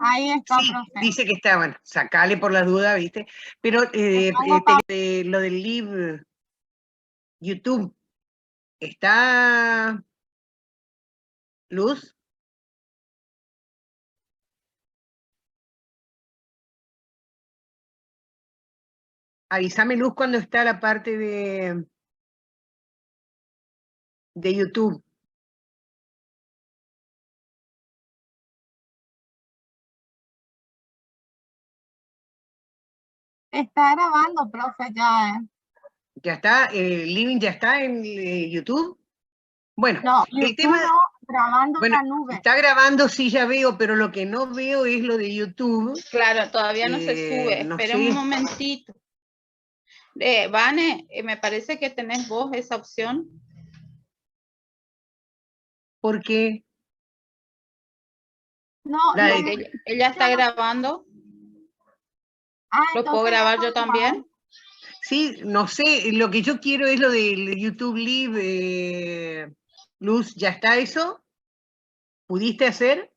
Ahí está, Sí, profe. dice que está, bueno, sacale por la duda, ¿viste? Pero lo del live YouTube, ¿está Luz? Avísame, Luz, cuando está la parte de YouTube. Está grabando, profe, ya, ¿Ya está? ¿El living ya está en YouTube? Bueno, No, el YouTube tema... no, grabando Bueno, la nube. está grabando, sí, ya veo, pero lo que no veo es lo de YouTube. Claro, todavía no se sube. No Espera sé. un momentito. Vane, me parece que tenés vos esa opción. ¿Por qué? No, Porque ella está grabando. ¿Lo puedo grabar yo también? Sí, no sé, lo que yo quiero es lo del YouTube Live. Luz, ¿ya está eso? ¿Pudiste hacer?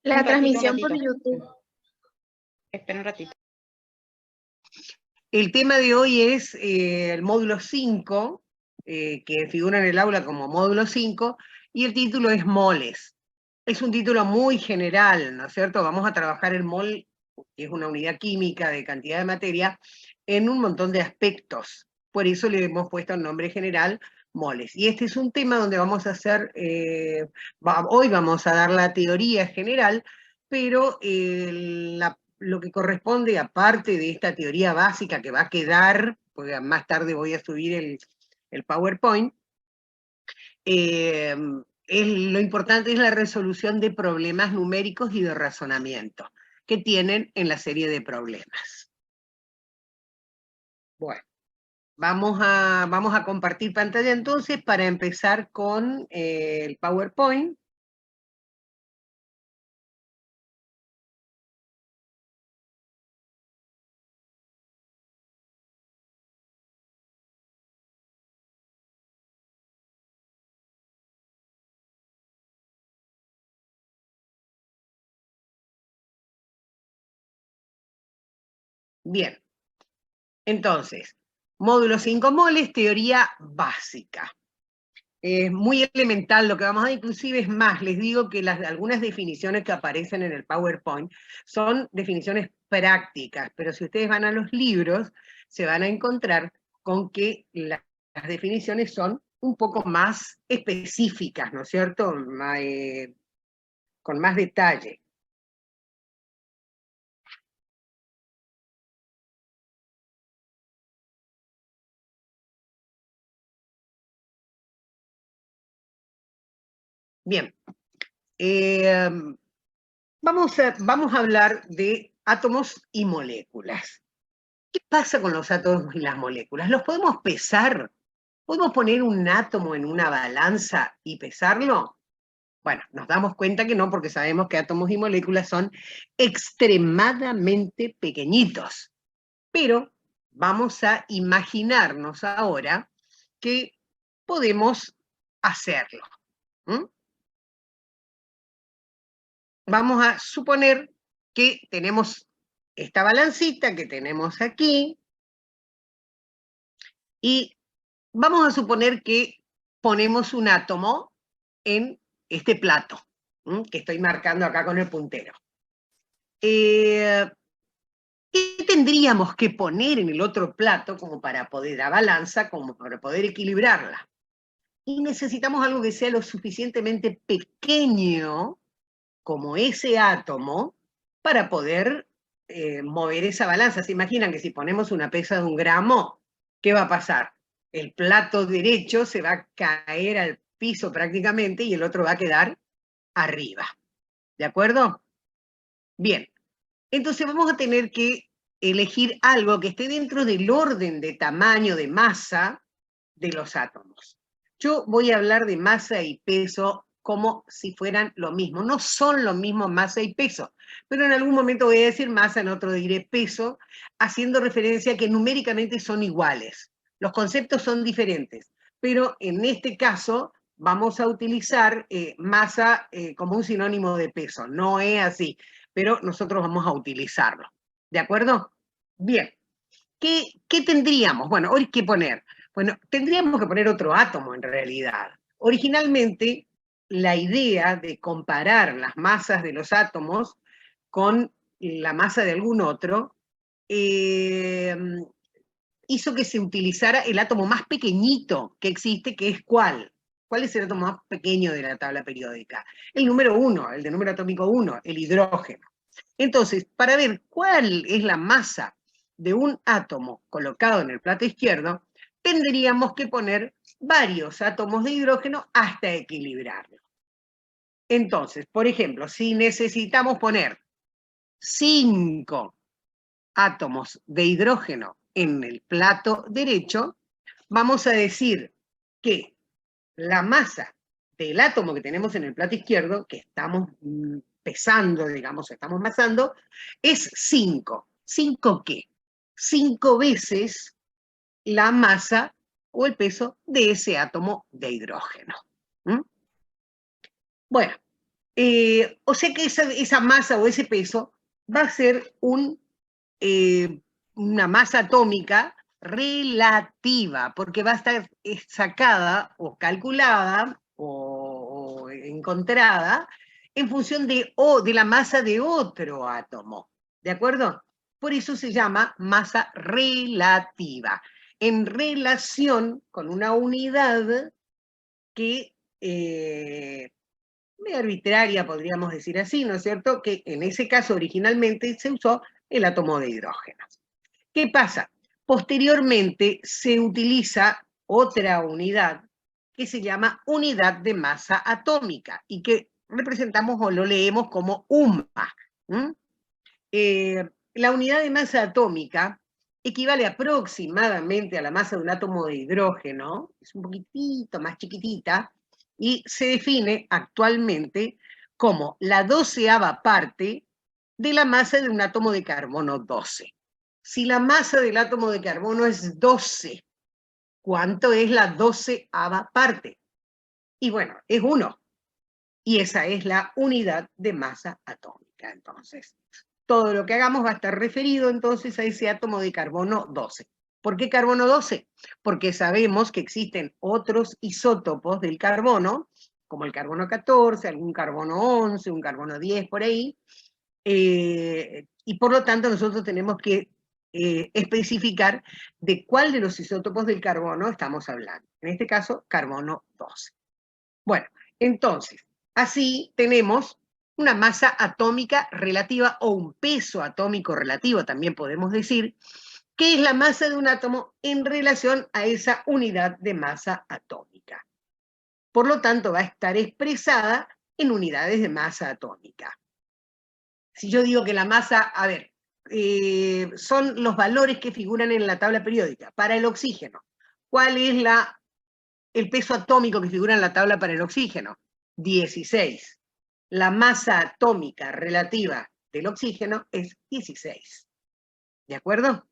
La transmisión por YouTube. Espera un ratito. El tema de hoy es el módulo 5, que figura en el aula como módulo 5, y el título es moles. Es un título muy general, ¿no es cierto? Vamos a trabajar el mol, que es una unidad química de cantidad de materia, en un montón de aspectos. Por eso le hemos puesto el nombre general moles. Y este es un tema donde vamos a hacer, hoy vamos a dar la teoría general, pero lo que corresponde, aparte de esta teoría básica que va a quedar, porque más tarde voy a subir el PowerPoint, lo importante es la resolución de problemas numéricos y de razonamiento que tienen en la serie de problemas. Bueno, vamos a compartir pantalla entonces para empezar con el PowerPoint. Bien, entonces, módulo 5 moles, teoría básica. Es muy elemental lo que vamos a ver, inclusive es más, les digo que algunas definiciones que aparecen en el PowerPoint son definiciones prácticas, pero si ustedes van a los libros, se van a encontrar con que las definiciones son un poco más específicas, ¿no es cierto? Con más detalle. Bien, vamos a hablar de átomos y moléculas. ¿Qué pasa con los átomos y las moléculas? ¿Los podemos pesar? ¿Podemos poner un átomo en una balanza y pesarlo? Bueno, nos damos cuenta que no, porque sabemos que átomos y moléculas son extremadamente pequeñitos. Pero vamos a imaginarnos ahora que podemos hacerlo. Vamos a suponer que tenemos esta balancita que tenemos aquí, y vamos a suponer que ponemos un átomo en este plato, que estoy marcando acá con el puntero. ¿Qué tendríamos que poner en el otro plato como para poder, la balanza, como para poder equilibrarla? Y necesitamos algo que sea lo suficientemente pequeño como ese átomo para poder mover esa balanza. ¿Se imaginan que si ponemos una pesa de 1 gramo, qué va a pasar? El plato derecho se va a caer al piso prácticamente y el otro va a quedar arriba. ¿De acuerdo? Bien, entonces vamos a tener que elegir algo que esté dentro del orden de tamaño, de masa de los átomos. Yo voy a hablar de masa y peso como si fueran lo mismo. No son lo mismo masa y peso, pero en algún momento voy a decir masa, en otro diré peso, haciendo referencia a que numéricamente son iguales. Los conceptos son diferentes, pero en este caso vamos a utilizar masa como un sinónimo de peso. No es así, pero nosotros vamos a utilizarlo. ¿De acuerdo? Bien. ¿Qué tendríamos? Bueno, hoy ¿qué poner? Bueno, tendríamos que poner otro átomo en realidad. Originalmente, la idea de comparar las masas de los átomos con la masa de algún otro hizo que se utilizara el átomo más pequeñito que existe, que es ¿cuál? ¿Cuál es el átomo más pequeño de la tabla periódica? El número 1, el de número atómico 1, el hidrógeno. Entonces, para ver cuál es la masa de un átomo colocado en el plato izquierdo, tendríamos que poner varios átomos de hidrógeno hasta equilibrarlo. Entonces, por ejemplo, si necesitamos poner 5 átomos de hidrógeno en el plato derecho, vamos a decir que la masa del átomo que tenemos en el plato izquierdo, que estamos pesando, digamos, estamos masando, es 5. ¿5 qué? 5 veces la masa o el peso de ese átomo de hidrógeno. Bueno, o sea que esa masa o ese peso va a ser una masa atómica relativa, porque va a estar sacada o calculada o encontrada en función de la masa de otro átomo, ¿de acuerdo? Por eso se llama masa relativa, en relación con una unidad que arbitraria, podríamos decir así, ¿no es cierto? Que en ese caso originalmente se usó el átomo de hidrógeno. ¿Qué pasa? Posteriormente se utiliza otra unidad que se llama unidad de masa atómica y que representamos o lo leemos como UMA. La unidad de masa atómica equivale aproximadamente a la masa de un átomo de hidrógeno, es un poquitito más chiquitita, y se define actualmente como la 12ª parte de la masa de un átomo de carbono 12. Si la masa del átomo de carbono es 12, ¿cuánto es la 12ª parte? Y bueno, es 1. Y esa es la unidad de masa atómica. Entonces, todo lo que hagamos va a estar referido entonces a ese átomo de carbono 12. ¿Por qué carbono 12? Porque sabemos que existen otros isótopos del carbono, como el carbono 14, algún carbono 11, un carbono 10 por ahí, y por lo tanto nosotros tenemos que especificar de cuál de los isótopos del carbono estamos hablando. En este caso, carbono 12. Bueno, entonces, así tenemos una masa atómica relativa o un peso atómico relativo, también podemos decir, que es la masa de un átomo en relación a esa unidad de masa atómica. Por lo tanto, va a estar expresada en unidades de masa atómica. Si yo digo que la masa, a ver, son los valores que figuran en la tabla periódica. Para el oxígeno, ¿cuál es el peso atómico que figura en la tabla para el oxígeno? 16. La masa atómica relativa del oxígeno es 16. ¿De acuerdo?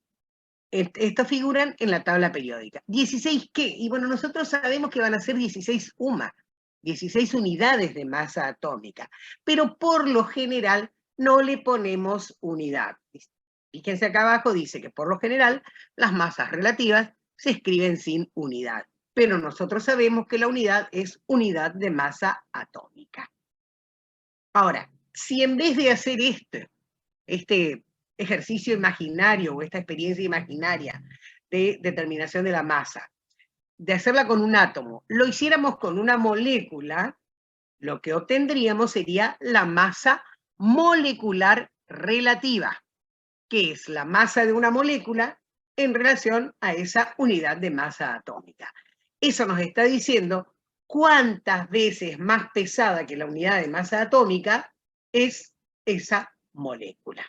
Estos figuran en la tabla periódica. ¿16 qué? Y bueno, nosotros sabemos que van a ser 16 UMA, 16 unidades de masa atómica, pero por lo general no le ponemos unidad. Fíjense acá abajo, dice que por lo general las masas relativas se escriben sin unidad, pero nosotros sabemos que la unidad es unidad de masa atómica. Ahora, si en vez de hacer este ejercicio imaginario o esta experiencia imaginaria de determinación de la masa, de hacerla con un átomo, lo hiciéramos con una molécula, lo que obtendríamos sería la masa molecular relativa, que es la masa de una molécula en relación a esa unidad de masa atómica. Eso nos está diciendo cuántas veces más pesada que la unidad de masa atómica es esa molécula.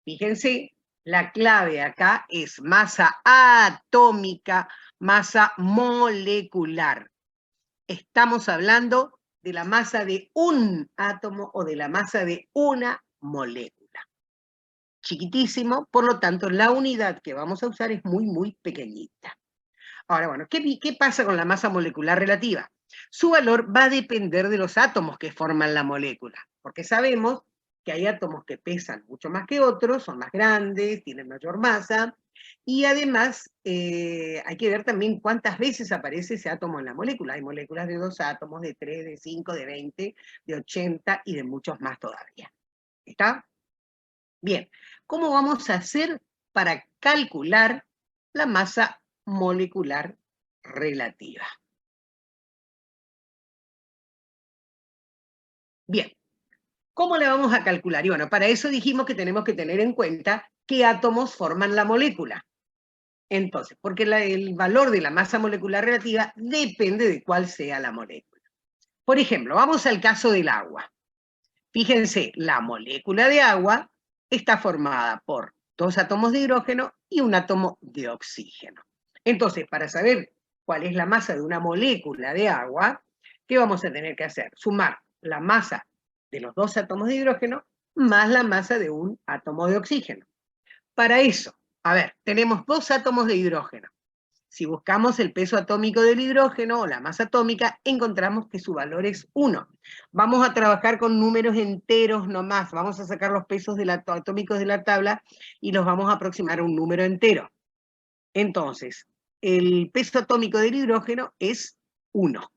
Fíjense, la clave acá es masa atómica, masa molecular. Estamos hablando de la masa de un átomo o de la masa de una molécula. Chiquitísimo, por lo tanto, la unidad que vamos a usar es muy, muy pequeñita. Ahora, bueno, ¿qué pasa con la masa molecular relativa? Su valor va a depender de los átomos que forman la molécula, porque sabemos que hay átomos que pesan mucho más que otros, son más grandes, tienen mayor masa, y además hay que ver también cuántas veces aparece ese átomo en la molécula. Hay moléculas de 2 átomos, de 3, de 5, de 20, de 80 y de muchos más todavía. ¿Está? Bien, ¿cómo vamos a hacer para calcular la masa molecular relativa? Bien, ¿cómo le vamos a calcular? Y bueno, para eso dijimos que tenemos que tener en cuenta qué átomos forman la molécula. Entonces, porque el valor de la masa molecular relativa depende de cuál sea la molécula. Por ejemplo, vamos al caso del agua. Fíjense, la molécula de agua está formada por 2 átomos de hidrógeno y 1 átomo de oxígeno. Entonces, para saber cuál es la masa de una molécula de agua, ¿qué vamos a tener que hacer? Sumar la masa de los 2 átomos de hidrógeno más la masa de 1 átomo de oxígeno. Para eso, a ver, tenemos 2 átomos de hidrógeno. Si buscamos el peso atómico del hidrógeno o la masa atómica, encontramos que su valor es 1. Vamos a trabajar con números enteros nomás. Vamos a sacar los pesos atómicos de la tabla y los vamos a aproximar a un número entero. Entonces, el peso atómico del hidrógeno es 1.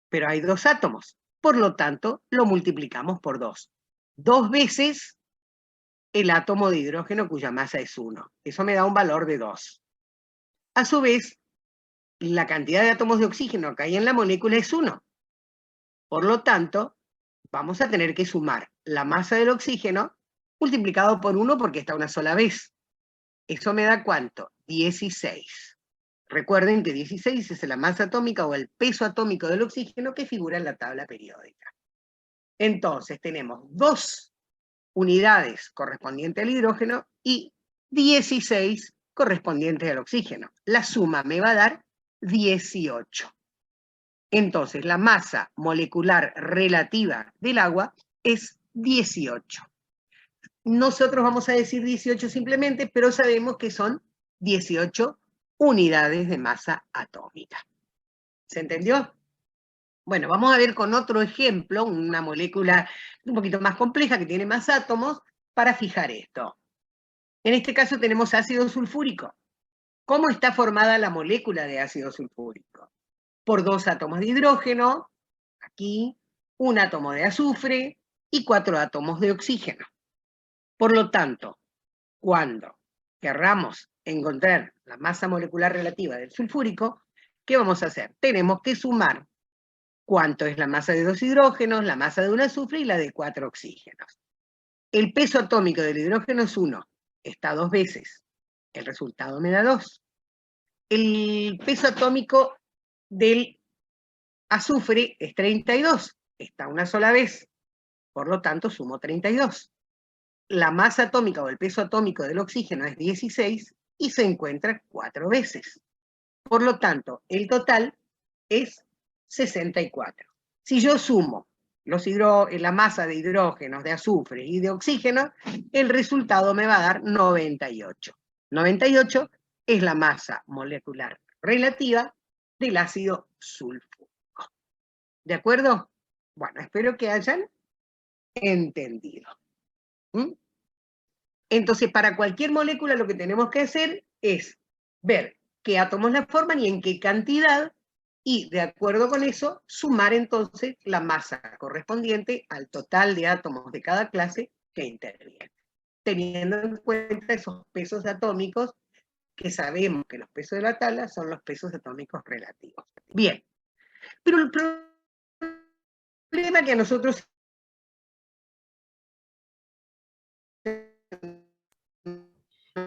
Pero hay 2 átomos. Por lo tanto, lo multiplicamos por 2. 2 veces el átomo de hidrógeno cuya masa es 1. Eso me da un valor de 2. A su vez, la cantidad de átomos de oxígeno que hay en la molécula es 1. Por lo tanto, vamos a tener que sumar la masa del oxígeno multiplicado por 1 porque está una sola vez. ¿Eso me da cuánto? 16. Recuerden que 16 es la masa atómica o el peso atómico del oxígeno que figura en la tabla periódica. Entonces, tenemos 2 unidades correspondientes al hidrógeno y 16 correspondientes al oxígeno. La suma me va a dar 18. Entonces, la masa molecular relativa del agua es 18. Nosotros vamos a decir 18 simplemente, pero sabemos que son 18 unidades de masa atómica. ¿Se entendió? Bueno, vamos a ver con otro ejemplo, una molécula un poquito más compleja que tiene más átomos, para fijar esto. En este caso tenemos ácido sulfúrico. ¿Cómo está formada la molécula de ácido sulfúrico? Por 2 átomos de hidrógeno, aquí, 1 átomo de azufre y 4 átomos de oxígeno. Por lo tanto, cuando querramos encontrar la masa molecular relativa del sulfúrico, ¿qué vamos a hacer? Tenemos que sumar cuánto es la masa de 2 hidrógenos, la masa de 1 azufre y la de 4 oxígenos. El peso atómico del hidrógeno es 1, está 2 veces. El resultado me da 2. El peso atómico del azufre es 32, está una sola vez. Por lo tanto, sumo 32. La masa atómica o el peso atómico del oxígeno es 16 y se encuentra 4 veces. Por lo tanto, el total es 64. Si yo sumo la masa de hidrógenos, de azufre y de oxígeno, el resultado me va a dar 98. 98 es la masa molecular relativa del ácido sulfúrico. ¿De acuerdo? Bueno, espero que hayan entendido. Entonces, para cualquier molécula lo que tenemos que hacer es ver qué átomos la forman y en qué cantidad, y de acuerdo con eso, sumar entonces la masa correspondiente al total de átomos de cada clase que interviene, teniendo en cuenta esos pesos atómicos que sabemos que los pesos de la tabla son los pesos atómicos relativos. Bien, pero el problema que a nosotros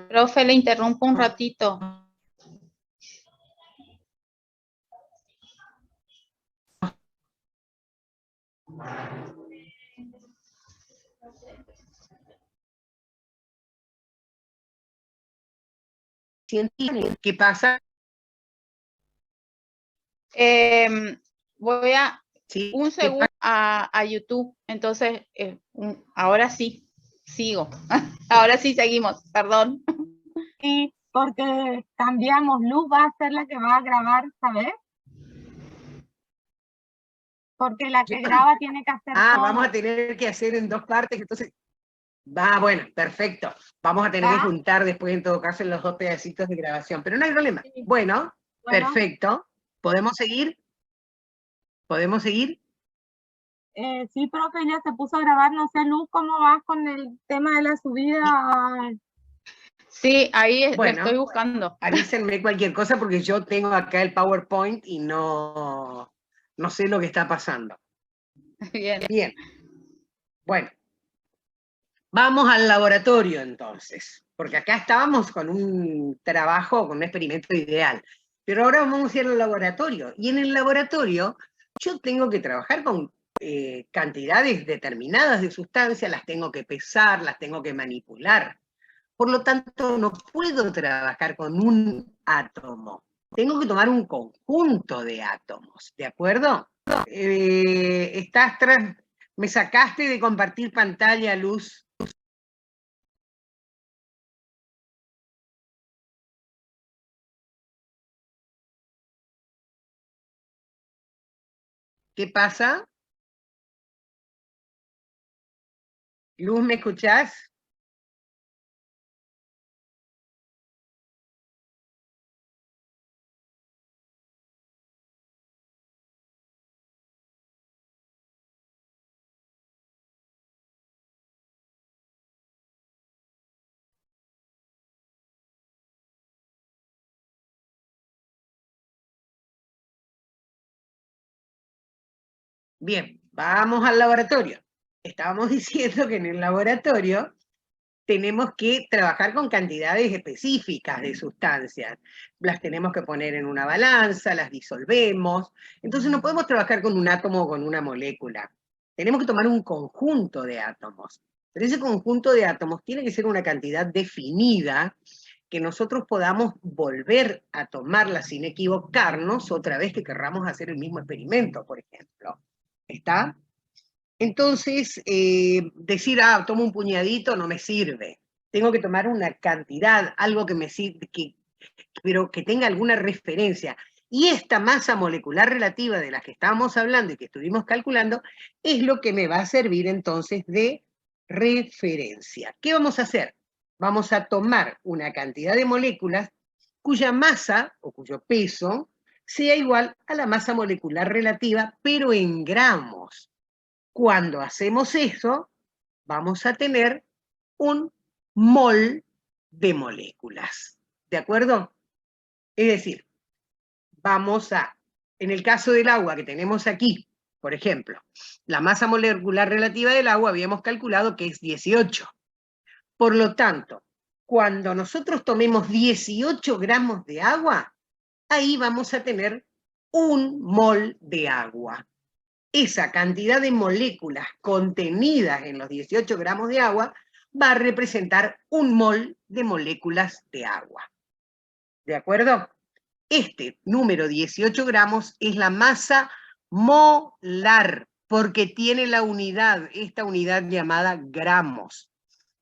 Profe, le interrumpo un ratito. ¿Qué pasa? Voy a Sí, un segundo a YouTube. Entonces, ahora sí, sigo. Ahora sí seguimos, perdón. Y porque cambiamos, Luz va a ser la que va a grabar, ¿sabes? porque la que graba tiene que hacer Ah, todo. vamos a tener que hacer en 2 partes, entonces... Va, bueno, perfecto. Vamos a tener que ¿Va? juntar después, en todo caso, en los 2 pedacitos de grabación, pero no hay problema. Sí. Bueno, Bueno, perfecto. ¿Podemos seguir? ¿Podemos seguir? sí, profe, ya se puso a grabar. No sé, Luz, ¿cómo vas con el tema de la subida? Sí, ahí lo Bueno, estoy buscando. avísenme cualquier cosa porque yo tengo acá el PowerPoint y no sé lo que está pasando. Bien. Bien. Bueno. Vamos al laboratorio entonces, porque acá estábamos con un trabajo, con un experimento ideal. Pero ahora vamos a ir al laboratorio. Y en el laboratorio yo tengo que trabajar con cantidades determinadas de sustancias, las tengo que pesar, las tengo que manipular. Por lo tanto, no puedo trabajar con un átomo. Tengo que tomar un conjunto de átomos, ¿de acuerdo? ¿Me sacaste de compartir pantalla, Luz? ¿Qué pasa? Luz, ¿me escuchás? Bien, vamos al laboratorio. Estábamos diciendo que en el laboratorio tenemos que trabajar con cantidades específicas de sustancias. Las tenemos que poner en una balanza, las disolvemos. Entonces no podemos trabajar con un átomo o con una molécula. Tenemos que tomar un conjunto de átomos. Pero ese conjunto de átomos tiene que ser una cantidad definida que nosotros podamos volver a tomarla sin equivocarnos otra vez que querramos hacer el mismo experimento, por ejemplo. ¿Está? Entonces, decir, tomo un puñadito no me sirve. Tengo que tomar una cantidad, algo que me sirve, pero que tenga alguna referencia. Y esta masa molecular relativa de la que estábamos hablando y que estuvimos calculando, es lo que me va a servir entonces de referencia. ¿Qué vamos a hacer? Vamos a tomar una cantidad de moléculas cuya masa o cuyo peso sea igual a la masa molecular relativa, pero en gramos. Cuando hacemos eso, vamos a tener un mol de moléculas. ¿De acuerdo? Es decir, en el caso del agua que tenemos aquí, por ejemplo, la masa molecular relativa del agua habíamos calculado que es 18. Por lo tanto, cuando nosotros tomemos 18 gramos de agua, ahí vamos a tener un mol de agua. Esa cantidad de moléculas contenidas en los 18 gramos de agua va a representar un mol de moléculas de agua. ¿De acuerdo? Este número 18 gramos es la masa molar, porque tiene la unidad, esta unidad llamada gramos.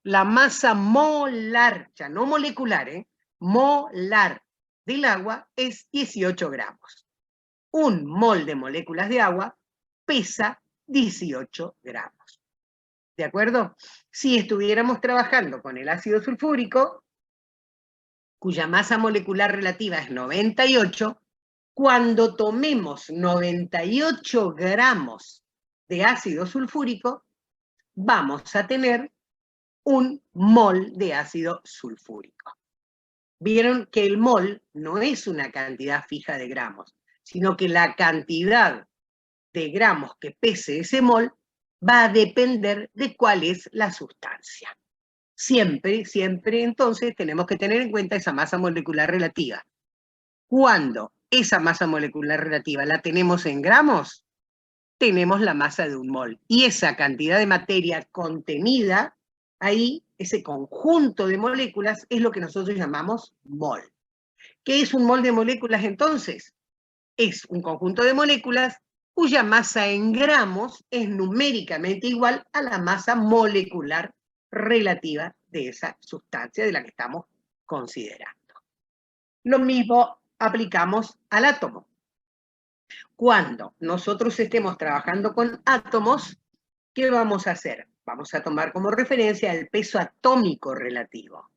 La masa molar, ya no molecular, molar del agua es 18 gramos. Un mol de moléculas de agua pesa 18 gramos. ¿De acuerdo? Si estuviéramos trabajando con el ácido sulfúrico, cuya masa molecular relativa es 98, cuando tomemos 98 gramos de ácido sulfúrico, vamos a tener un mol de ácido sulfúrico. Vieron que el mol no es una cantidad fija de gramos, sino que la cantidad de gramos que pese ese mol va a depender de cuál es la sustancia. Siempre, siempre entonces tenemos que tener en cuenta esa masa molecular relativa. Cuando esa masa molecular relativa la tenemos en gramos, tenemos la masa de un mol. Y esa cantidad de materia contenida ahí, ese conjunto de moléculas, es lo que nosotros llamamos mol. ¿Qué es un mol de moléculas entonces? Es un conjunto de moléculas cuya masa en gramos es numéricamente igual a la masa molecular relativa de esa sustancia de la que estamos considerando. Lo mismo aplicamos al átomo. Cuando nosotros estemos trabajando con átomos, ¿qué vamos a hacer? Vamos a tomar como referencia el peso atómico relativo.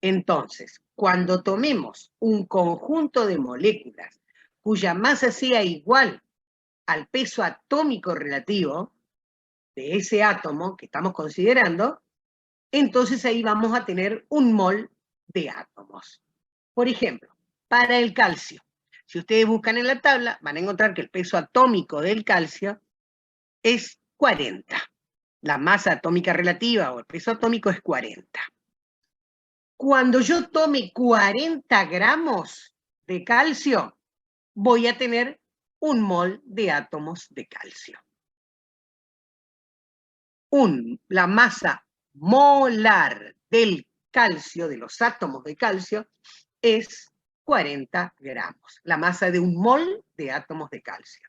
Entonces, cuando tomemos un conjunto de moléculas cuya masa sea igual al peso atómico relativo de ese átomo que estamos considerando, entonces ahí vamos a tener un mol de átomos. Por ejemplo, para el calcio, si ustedes buscan en la tabla, van a encontrar que el peso atómico del calcio es 40. La masa atómica relativa o el peso atómico es 40. Cuando yo tome 40 gramos de calcio, voy a tener un mol de átomos de calcio. La masa molar del calcio, de los átomos de calcio, es 40 gramos. La masa de un mol de átomos de calcio.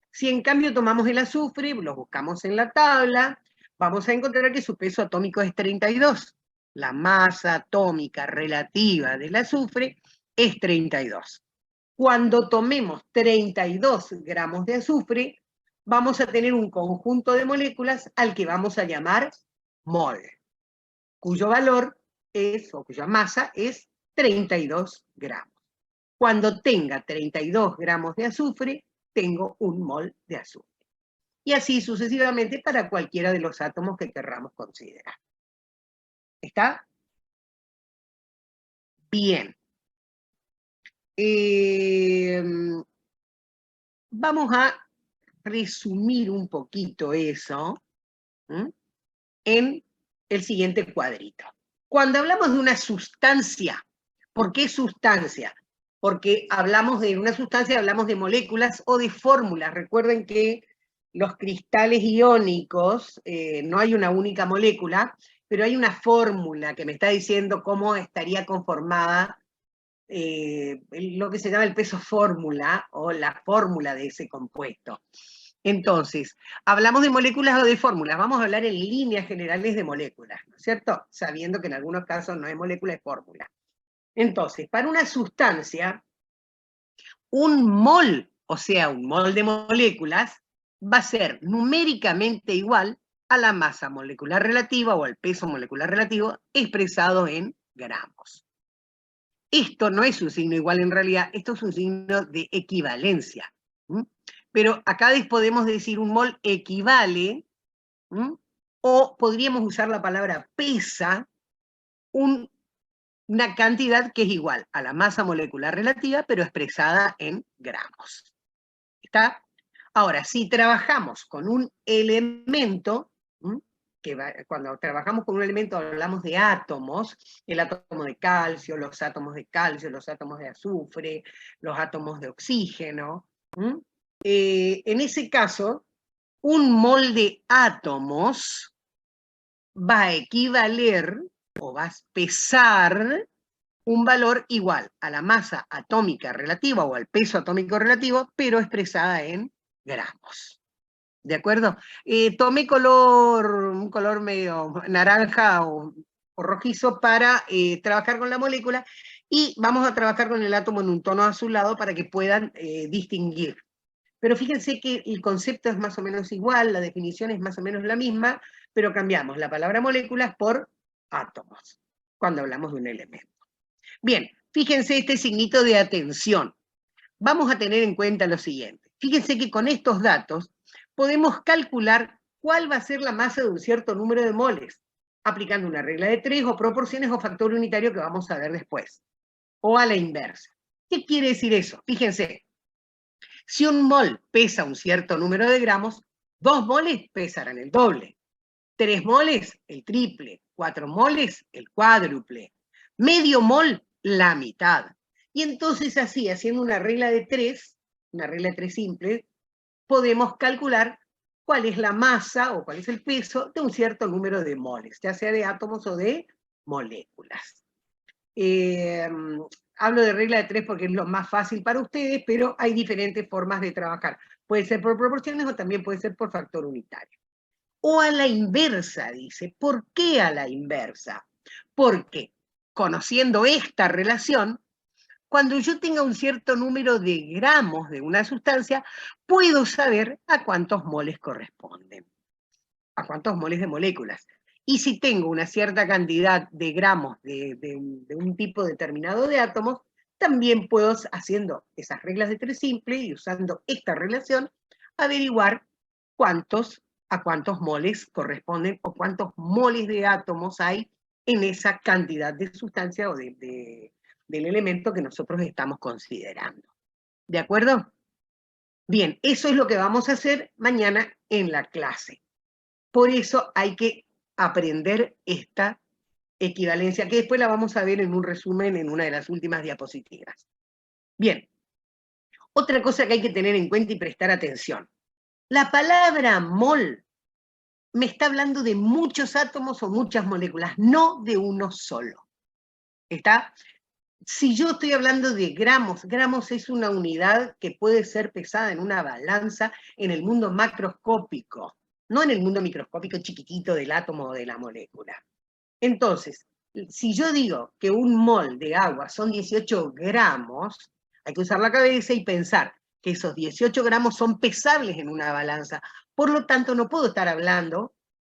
Si en cambio tomamos el azufre, lo buscamos en la tabla, vamos a encontrar que su peso atómico es 32. La masa atómica relativa del azufre es 32. Cuando tomemos 32 gramos de azufre, vamos a tener un conjunto de moléculas al que vamos a llamar mol, cuyo valor es, o cuya masa es 32 gramos. Cuando tenga 32 gramos de azufre, tengo un mol de azufre. Y así sucesivamente para cualquiera de los átomos que querramos considerar. ¿Está? Bien. Vamos a resumir un poquito eso en el siguiente cuadrito. Cuando hablamos de una sustancia, ¿por qué sustancia? Porque hablamos de una sustancia, hablamos de moléculas o de fórmulas. Recuerden que los cristales iónicos, no hay una única molécula, pero hay una fórmula que me está diciendo cómo estaría conformada lo que se llama el peso fórmula o la fórmula de ese compuesto. Entonces, hablamos de moléculas o de fórmulas, vamos a hablar en líneas generales de moléculas, ¿no es cierto? Sabiendo que en algunos casos no es molécula, es fórmula. Entonces, para una sustancia, un mol, o sea, un mol de moléculas, va a ser numéricamente igual a la masa molecular relativa o al peso molecular relativo expresado en gramos. Esto no es un signo igual en realidad, esto es un signo de equivalencia. Pero acá podemos decir un mol equivale, o podríamos usar la palabra pesa, una cantidad que es igual a la masa molecular relativa, pero expresada en gramos. ¿Está? Ahora, si trabajamos con un elemento, cuando trabajamos con un elemento hablamos de átomos, el átomo de calcio, los átomos de azufre, los átomos de oxígeno. En ese caso, un mol de átomos va a equivaler o va a pesar un valor igual a la masa atómica relativa o al peso atómico relativo, pero expresada en gramos. ¿De acuerdo? Tomé un color medio naranja o rojizo para trabajar con la molécula y vamos a trabajar con el átomo en un tono azulado para que puedan distinguir. Pero fíjense que el concepto es más o menos igual, la definición es más o menos la misma, pero cambiamos la palabra moléculas por átomos, cuando hablamos de un elemento. Bien, fíjense este signito de atención. Vamos a tener en cuenta lo siguiente. Fíjense que con estos datos podemos calcular cuál va a ser la masa de un cierto número de moles, aplicando una regla de 3 o proporciones o factor unitario que vamos a ver después, o a la inversa. ¿Qué quiere decir eso? Fíjense, si un mol pesa un cierto número de gramos, 2 moles pesarán el doble, 3 moles el triple, 4 moles el cuádruple, medio mol la mitad. Y entonces así, haciendo una regla de 3 simple, podemos calcular cuál es la masa o cuál es el peso de un cierto número de moles, ya sea de átomos o de moléculas. Hablo de regla de 3 porque es lo más fácil para ustedes, pero hay diferentes formas de trabajar. Puede ser por proporciones o también puede ser por factor unitario. O a la inversa, dice. ¿Por qué a la inversa? Porque conociendo esta relación, Cuando yo tenga un cierto número de gramos de una sustancia, puedo saber a cuántos moles corresponden, a cuántos moles de moléculas. Y si tengo una cierta cantidad de gramos de un tipo determinado de átomos, también puedo, haciendo esas reglas de 3 simple y usando esta relación, averiguar a cuántos moles corresponden o cuántos moles de átomos hay en esa cantidad de sustancia o del elemento que nosotros estamos considerando. ¿De acuerdo? Bien, eso es lo que vamos a hacer mañana en la clase. Por eso hay que aprender esta equivalencia, que después la vamos a ver en un resumen en una de las últimas diapositivas. Bien, otra cosa que hay que tener en cuenta y prestar atención. La palabra mol me está hablando de muchos átomos o muchas moléculas, no de uno solo. ¿Está? Si yo estoy hablando de gramos, gramos es una unidad que puede ser pesada en una balanza en el mundo macroscópico, no en el mundo microscópico chiquitito del átomo o de la molécula. Entonces, si yo digo que un mol de agua son 18 gramos, hay que usar la cabeza y pensar que esos 18 gramos son pesables en una balanza. Por lo tanto, no puedo estar hablando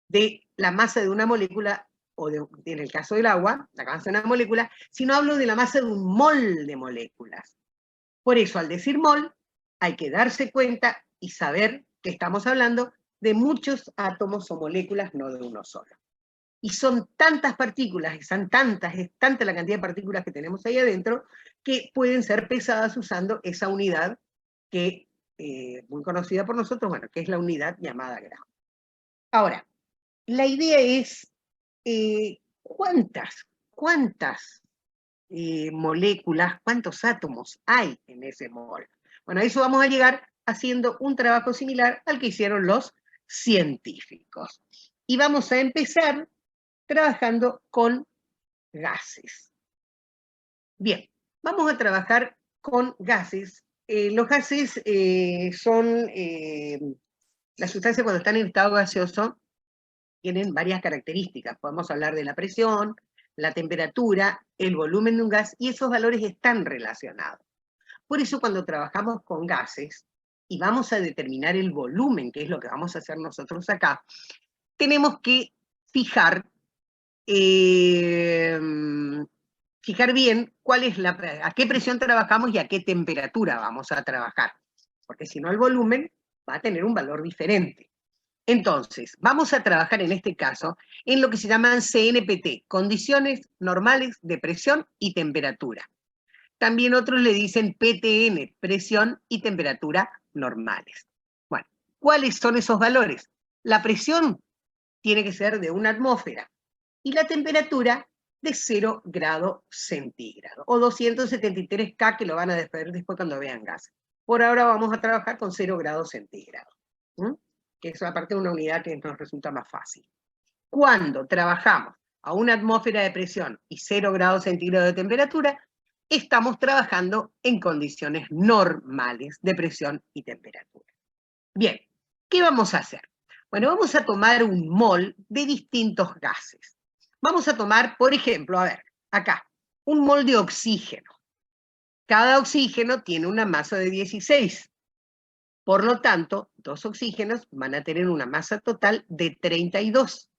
de la masa de una molécula, o en el caso del agua, la masa de una molécula, sino hablo de la masa de un mol de moléculas. Por eso, al decir mol, hay que darse cuenta y saber que estamos hablando de muchos átomos o moléculas, no de uno solo. Y son tantas partículas, es tanta la cantidad de partículas que tenemos ahí adentro, que pueden ser pesadas usando esa unidad que, muy conocida por nosotros, bueno, que es la unidad llamada gramo. Ahora, la idea es, ¿cuántas moléculas, cuántos átomos hay en ese mol? Bueno, a eso vamos a llegar haciendo un trabajo similar al que hicieron los científicos. Y vamos a empezar trabajando con gases. Bien, vamos a trabajar con gases. Los gases son las sustancias cuando están en estado gaseoso, tienen varias características. Podemos hablar de la presión, la temperatura, el volumen de un gas, y esos valores están relacionados. Por eso cuando trabajamos con gases, y vamos a determinar el volumen, que es lo que vamos a hacer nosotros acá, tenemos que fijar bien a qué presión trabajamos y a qué temperatura vamos a trabajar, porque si no el volumen va a tener un valor diferente. Entonces, vamos a trabajar en este caso en lo que se llaman CNPT, condiciones normales de presión y temperatura. También otros le dicen PTN, presión y temperatura normales. Bueno, ¿cuáles son esos valores? La presión tiene que ser de 1 atmósfera y la temperatura de 0 grados centígrados, o 273 K, que lo van a ver después cuando vean gases. Por ahora vamos a trabajar con 0 grados centígrados, que es aparte una unidad que nos resulta más fácil. Cuando trabajamos a 1 atmósfera de presión y 0 grados centígrados de temperatura, estamos trabajando en condiciones normales de presión y temperatura. Bien, ¿qué vamos a hacer? Bueno, vamos a tomar un mol de distintos gases. Vamos a tomar, por ejemplo, a ver, acá, un mol de oxígeno. Cada oxígeno tiene una masa de 16. Por lo tanto, 2 oxígenos van a tener una masa total de 32.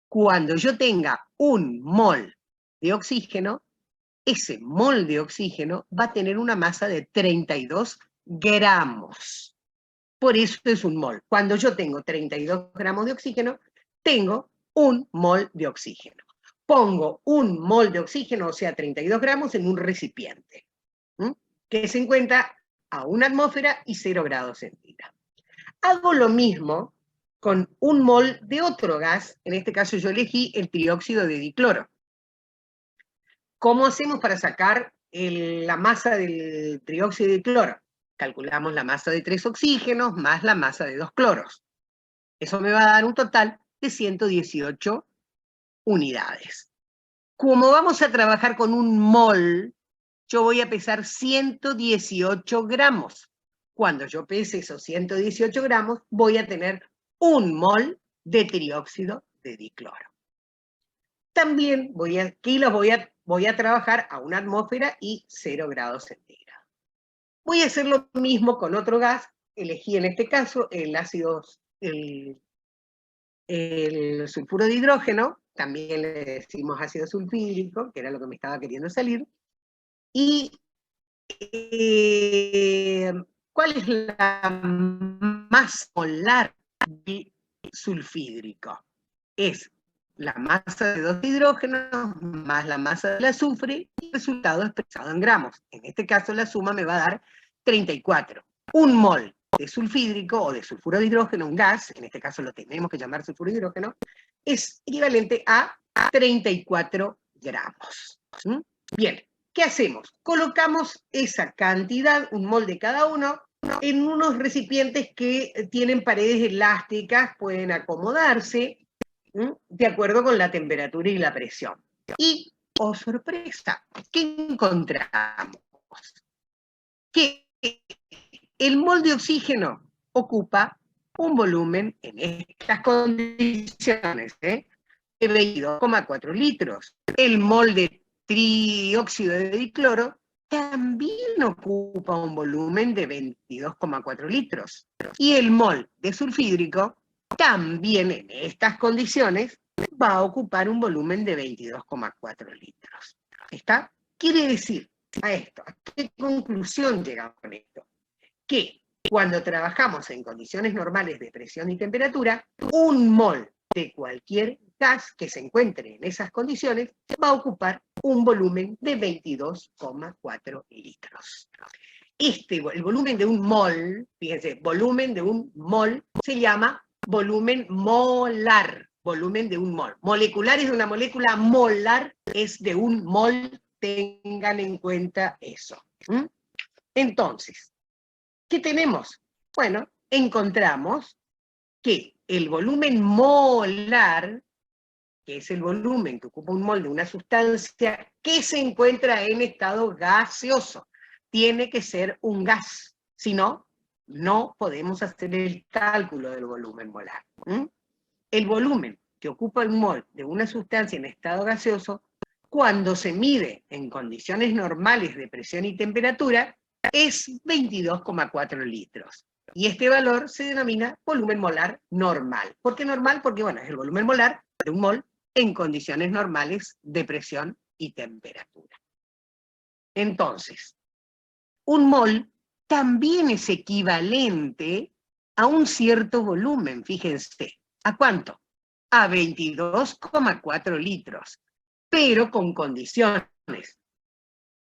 Cuando yo tenga un mol de oxígeno, ese mol de oxígeno va a tener una masa de 32 gramos. Por eso es un mol. Cuando yo tengo 32 gramos de oxígeno, tengo un mol de oxígeno. Pongo un mol de oxígeno, o sea, 32 gramos, en un recipiente, que se encuentra a 1 atmósfera y 0 grados centígrados. Hago lo mismo con un mol de otro gas, en este caso yo elegí el trióxido de dicloro. ¿Cómo hacemos para sacar la masa del trióxido de cloro? Calculamos la masa de 3 oxígenos más la masa de 2 cloros. Eso me va a dar un total de 118 unidades. Como vamos a trabajar con un mol, yo voy a pesar 118 gramos. Cuando yo pese esos 118 gramos, voy a tener un mol de trióxido de dicloro. También aquí los voy a voy a trabajar a una atmósfera y 0 grados centígrados. Voy a hacer lo mismo con otro gas, elegí en este caso el sulfuro de hidrógeno, también le decimos ácido sulfídrico, que era lo que me estaba queriendo salir, y ¿cuál es la masa molar del sulfídrico? Es la masa de 2 hidrógenos más la masa del azufre, y el resultado expresado en gramos. En este caso la suma me va a dar 34. Un mol de sulfídrico o de sulfuro de hidrógeno, un gas, en este caso lo tenemos que llamar sulfuro de hidrógeno, es equivalente a 34 gramos. ¿Mm? Bien, ¿qué hacemos? Colocamos esa cantidad, un mol de cada uno, en unos recipientes que tienen paredes elásticas, pueden acomodarse, de acuerdo con la temperatura y la presión. Y, oh sorpresa, ¿qué encontramos? Que el mol de oxígeno ocupa un volumen en estas condiciones, de 22,4 litros. El mol de trióxido de dicloro también ocupa un volumen de 22,4 litros. Y el mol de sulfídrico también en estas condiciones va a ocupar un volumen de 22,4 litros. ¿Está? Quiere decir a esto, ¿a qué conclusión llegamos con esto? Que cuando trabajamos en condiciones normales de presión y temperatura, un mol de cualquier gas que se encuentre en esas condiciones va a ocupar un volumen de 22,4 litros. El volumen de un mol, fíjense, volumen de un mol se llama volumen molar, volumen de un mol. Molecular es de una molécula, molar es de un mol, tengan en cuenta eso. Entonces, ¿qué tenemos? Bueno, encontramos que el volumen molar, que es el volumen que ocupa un mol de una sustancia que se encuentra en estado gaseoso, tiene que ser un gas, si no, no podemos hacer el cálculo del volumen molar. El volumen que ocupa un mol de una sustancia en estado gaseoso, cuando se mide en condiciones normales de presión y temperatura, es 22,4 litros. Y este valor se denomina volumen molar normal. ¿Por qué normal? Porque, bueno, es el volumen molar de un mol en condiciones normales de presión y temperatura. Entonces, un mol también es equivalente a un cierto volumen, fíjense. ¿A cuánto? A 22,4 litros, pero con condiciones.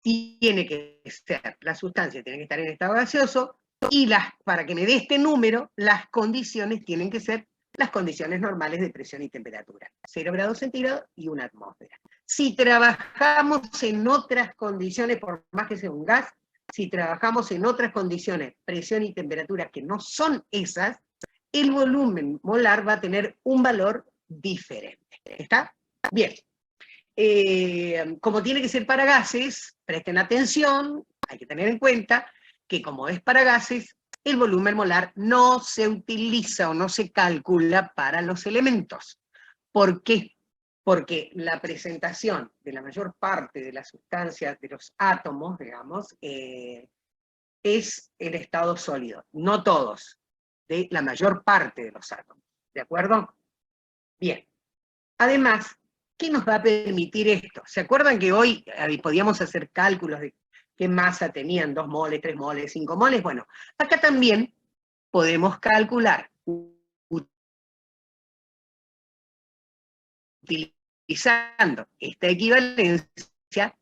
Tiene que ser, la sustancia tiene que estar en estado gaseoso, y para que me dé este número, las condiciones tienen que ser las condiciones normales de presión y temperatura. 0 grados centígrados y una atmósfera. Si trabajamos en otras condiciones, por más que sea un gas, si trabajamos en otras condiciones, presión y temperatura que no son esas, el volumen molar va a tener un valor diferente. ¿Está? Bien. Como tiene que ser para gases, presten atención, hay que tener en cuenta que como es para gases, el volumen molar no se utiliza o no se calcula para los elementos. ¿Por qué? Porque la presentación de la mayor parte de las sustancias, de los átomos, digamos, es en estado sólido. No todos, de la mayor parte de los átomos. ¿De acuerdo? Bien. Además, ¿qué nos va a permitir esto? ¿Se acuerdan que hoy podíamos hacer cálculos de qué masa tenían 2 moles, 3 moles, 5 moles? Bueno, acá también podemos calcular, utilizando esta equivalencia,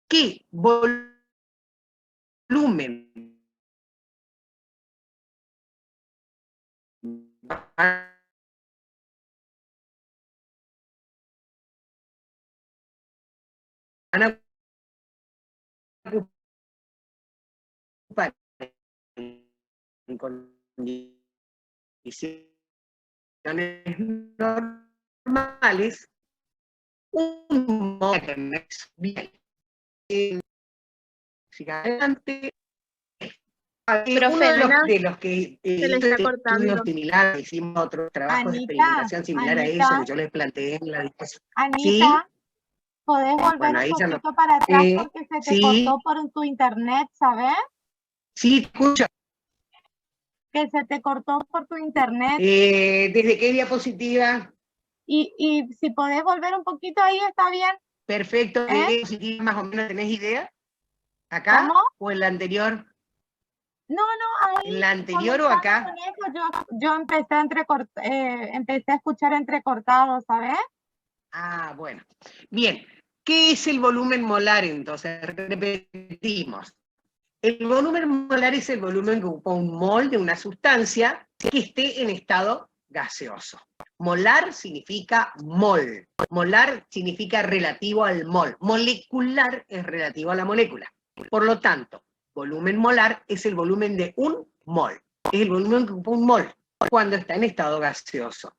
qué volumen van a ocupar en condiciones normales un mol. Bien. Siga adelante. Profe, Uno de los que se le está estudios cortando. similares, hicimos otros trabajos de experimentación similar a ese, que yo les planteé en la discusión. Anita, ¿Podés volver Bueno, un ahí ya no. poquito para atrás porque se te Sí, cortó por tu internet, ¿sabes? sí, escucho. Que se te cortó por tu internet. ¿Desde qué diapositiva? Y si podés volver un poquito ahí, está bien. Perfecto, ¿de ¿Eh? qué diapositiva más o menos tenés idea? ¿Acá ¿Cómo? o en la anterior? No, ahí, ¿En la anterior o comenzando acá? con eso, yo empecé empecé a escuchar entrecortado, ¿sabes? Ah, bueno. Bien, ¿qué es el volumen molar entonces? Repetimos. El volumen molar es el volumen que ocupa un mol de una sustancia que esté en estado gaseoso. Molar significa mol. Molar significa relativo al mol. Molecular es relativo a la molécula. Por lo tanto, volumen molar es el volumen de un mol. Es el volumen que ocupa un mol cuando está en estado gaseoso.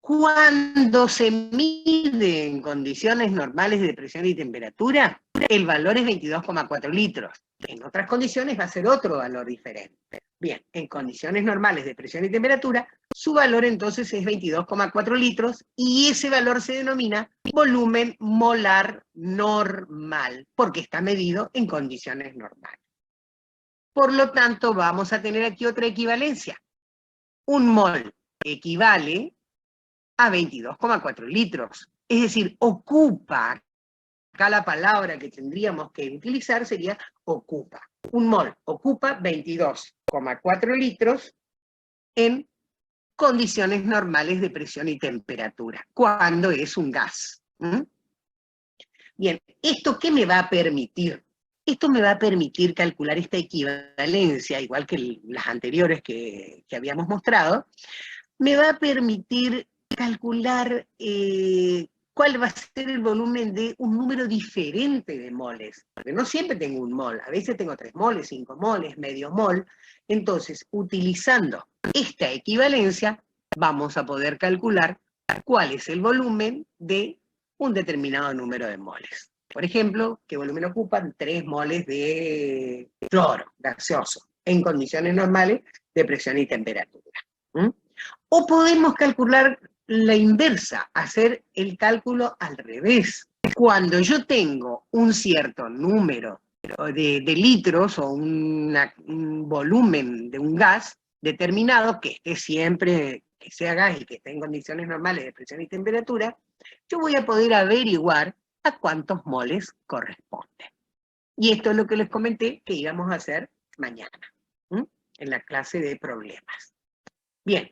Cuando se mide en condiciones normales de presión y temperatura, el valor es 22,4 litros. En otras condiciones va a ser otro valor diferente. Bien, en condiciones normales de presión y temperatura, su valor entonces es 22,4 litros y ese valor se denomina volumen molar normal, porque está medido en condiciones normales. Por lo tanto, vamos a tener aquí otra equivalencia. Un mol equivale a 22,4 litros. Es decir, ocupa, acá la palabra que tendríamos que utilizar sería ocupa. Un mol ocupa 22,4 litros en condiciones normales de presión y temperatura, cuando es un gas. Bien, ¿esto qué me va a permitir? Esto me va a permitir calcular esta equivalencia, igual que las anteriores que habíamos mostrado, me va a permitir calcular cuál va a ser el volumen de un número diferente de moles. Porque no siempre tengo un mol, a veces tengo 3 moles, 5 moles, medio mol. Entonces, utilizando esta equivalencia, vamos a poder calcular cuál es el volumen de un determinado número de moles. Por ejemplo, ¿qué volumen ocupan 3 moles de cloro gaseoso en condiciones normales de presión y temperatura? O podemos calcular la inversa, hacer el cálculo al revés. Cuando yo tengo un cierto número de litros o un volumen de un gas determinado, que esté siempre, que sea gas y que esté en condiciones normales de presión y temperatura, yo voy a poder averiguar a cuántos moles corresponde. Y esto es lo que les comenté que íbamos a hacer mañana, en la clase de problemas. Bien.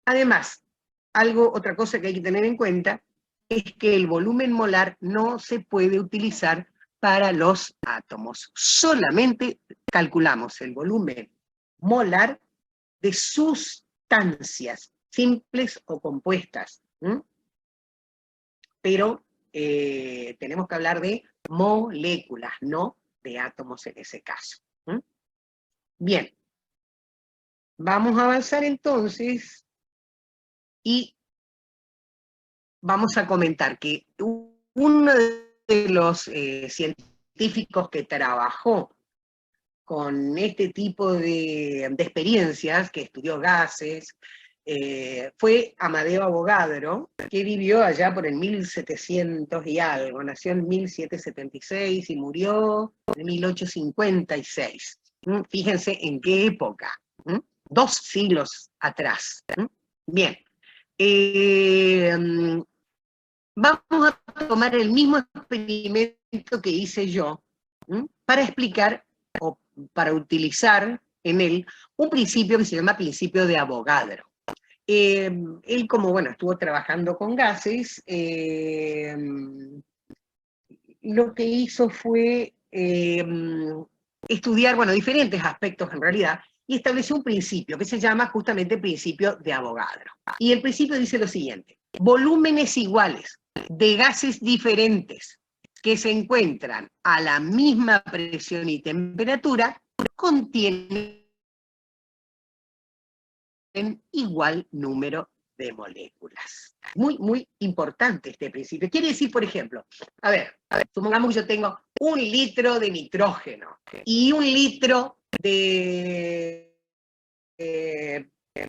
Además, otra cosa que hay que tener en cuenta es que el volumen molar no se puede utilizar para los átomos. Solamente calculamos el volumen molar de sustancias, simples o compuestas. Pero tenemos que hablar de moléculas, no de átomos en ese caso. Bien. Vamos a avanzar entonces. Y vamos a comentar que uno de los científicos que trabajó con este tipo de experiencias, que estudió gases, fue Amadeo Avogadro, que vivió allá por el 1700 y algo, nació en 1776 y murió en 1856. Fíjense en qué época, 2 siglos atrás. Bien. Vamos a tomar el mismo experimento que hice yo para explicar o para utilizar en él un principio que se llama principio de Avogadro. Él, como bueno, estuvo trabajando con gases, lo que hizo fue estudiar, bueno, diferentes aspectos en realidad, y estableció un principio que se llama justamente principio de Avogadro. Y el principio dice lo siguiente: volúmenes iguales de gases diferentes que se encuentran a la misma presión y temperatura contienen igual número de moléculas. Muy importante este principio. Quiere decir, por ejemplo, a ver, supongamos que yo tengo 1 litro de nitrógeno y 1 litro de,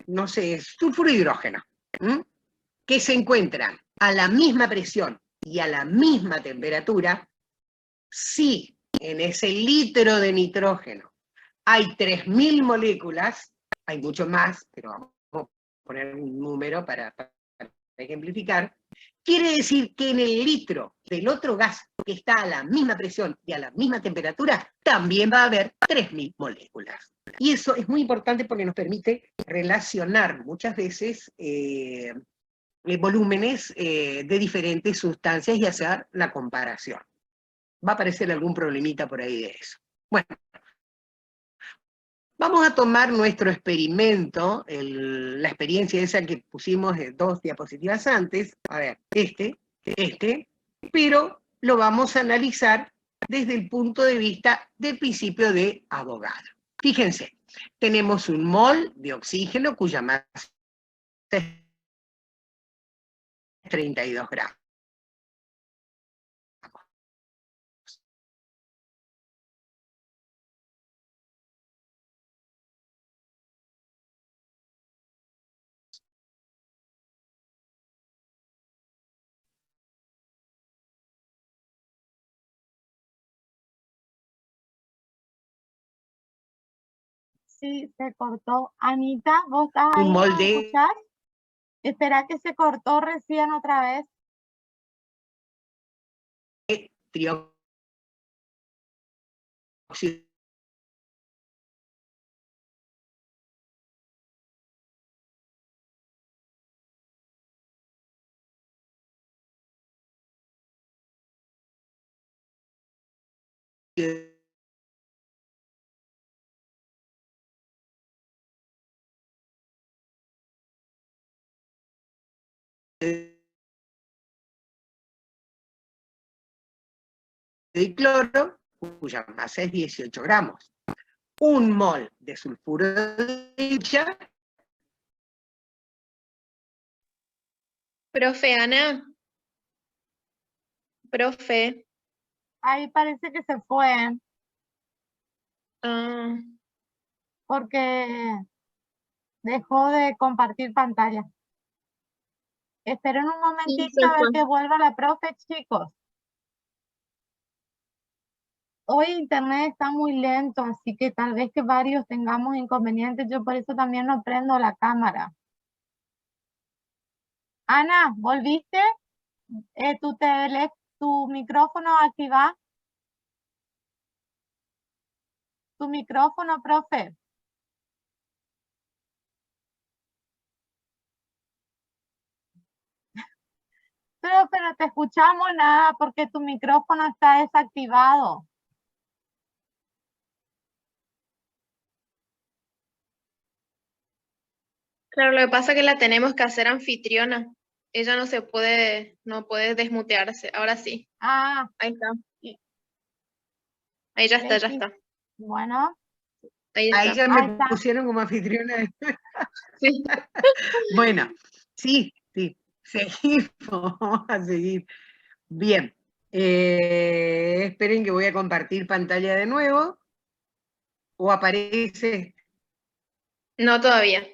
no sé, sulfuro de hidrógeno, que se encuentran a la misma presión y a la misma temperatura, si en ese litro de nitrógeno hay 3000 moléculas, hay mucho más, pero vamos a poner un número para ejemplificar, quiere decir que en el litro del otro gas que está a la misma presión y a la misma temperatura, también va a haber 3000 moléculas. Y eso es muy importante porque nos permite relacionar muchas veces volúmenes de diferentes sustancias y hacer la comparación. Va a aparecer algún problemita por ahí de eso. Bueno, vamos a tomar nuestro experimento, la experiencia esa que pusimos de 2 diapositivas antes, a ver, pero lo vamos a analizar desde el punto de vista del principio de Avogadro. Fíjense, tenemos un mol de oxígeno cuya masa es 32 gramos. Sí, se cortó. Anita, ¿vos estás ahí? Un mol ¿Me de escuchás? Espera que se cortó recién otra vez. trióxido de cloro, cuya masa es 18 gramos. Un mol de sulfuro de dicha. Profe, Ana. Profe. Ahí parece que se fue, Ah, porque dejó de compartir pantalla. Esperen un sí, momentito se a ver fue. que vuelva la profe, chicos. Hoy internet está muy lento, así que tal vez que varios tengamos inconvenientes. Yo por eso también no prendo la cámara. Ana, ¿volviste? ¿Tu micrófono activa? ¿Tu micrófono, profe? Profe, no te escuchamos nada porque tu micrófono está desactivado. Claro, lo que pasa es que la tenemos que hacer anfitriona. Ella no puede desmutearse. Ahora sí. Ah, Ahí está. y- Ahí ya está, ya sí. está. Bueno, Ahí Ahí está. ya ahí me está. pusieron como anfitriona. Sí. Bueno, sí, seguimos, vamos a seguir. Bien, esperen que voy a compartir pantalla de nuevo, o aparece, No todavía.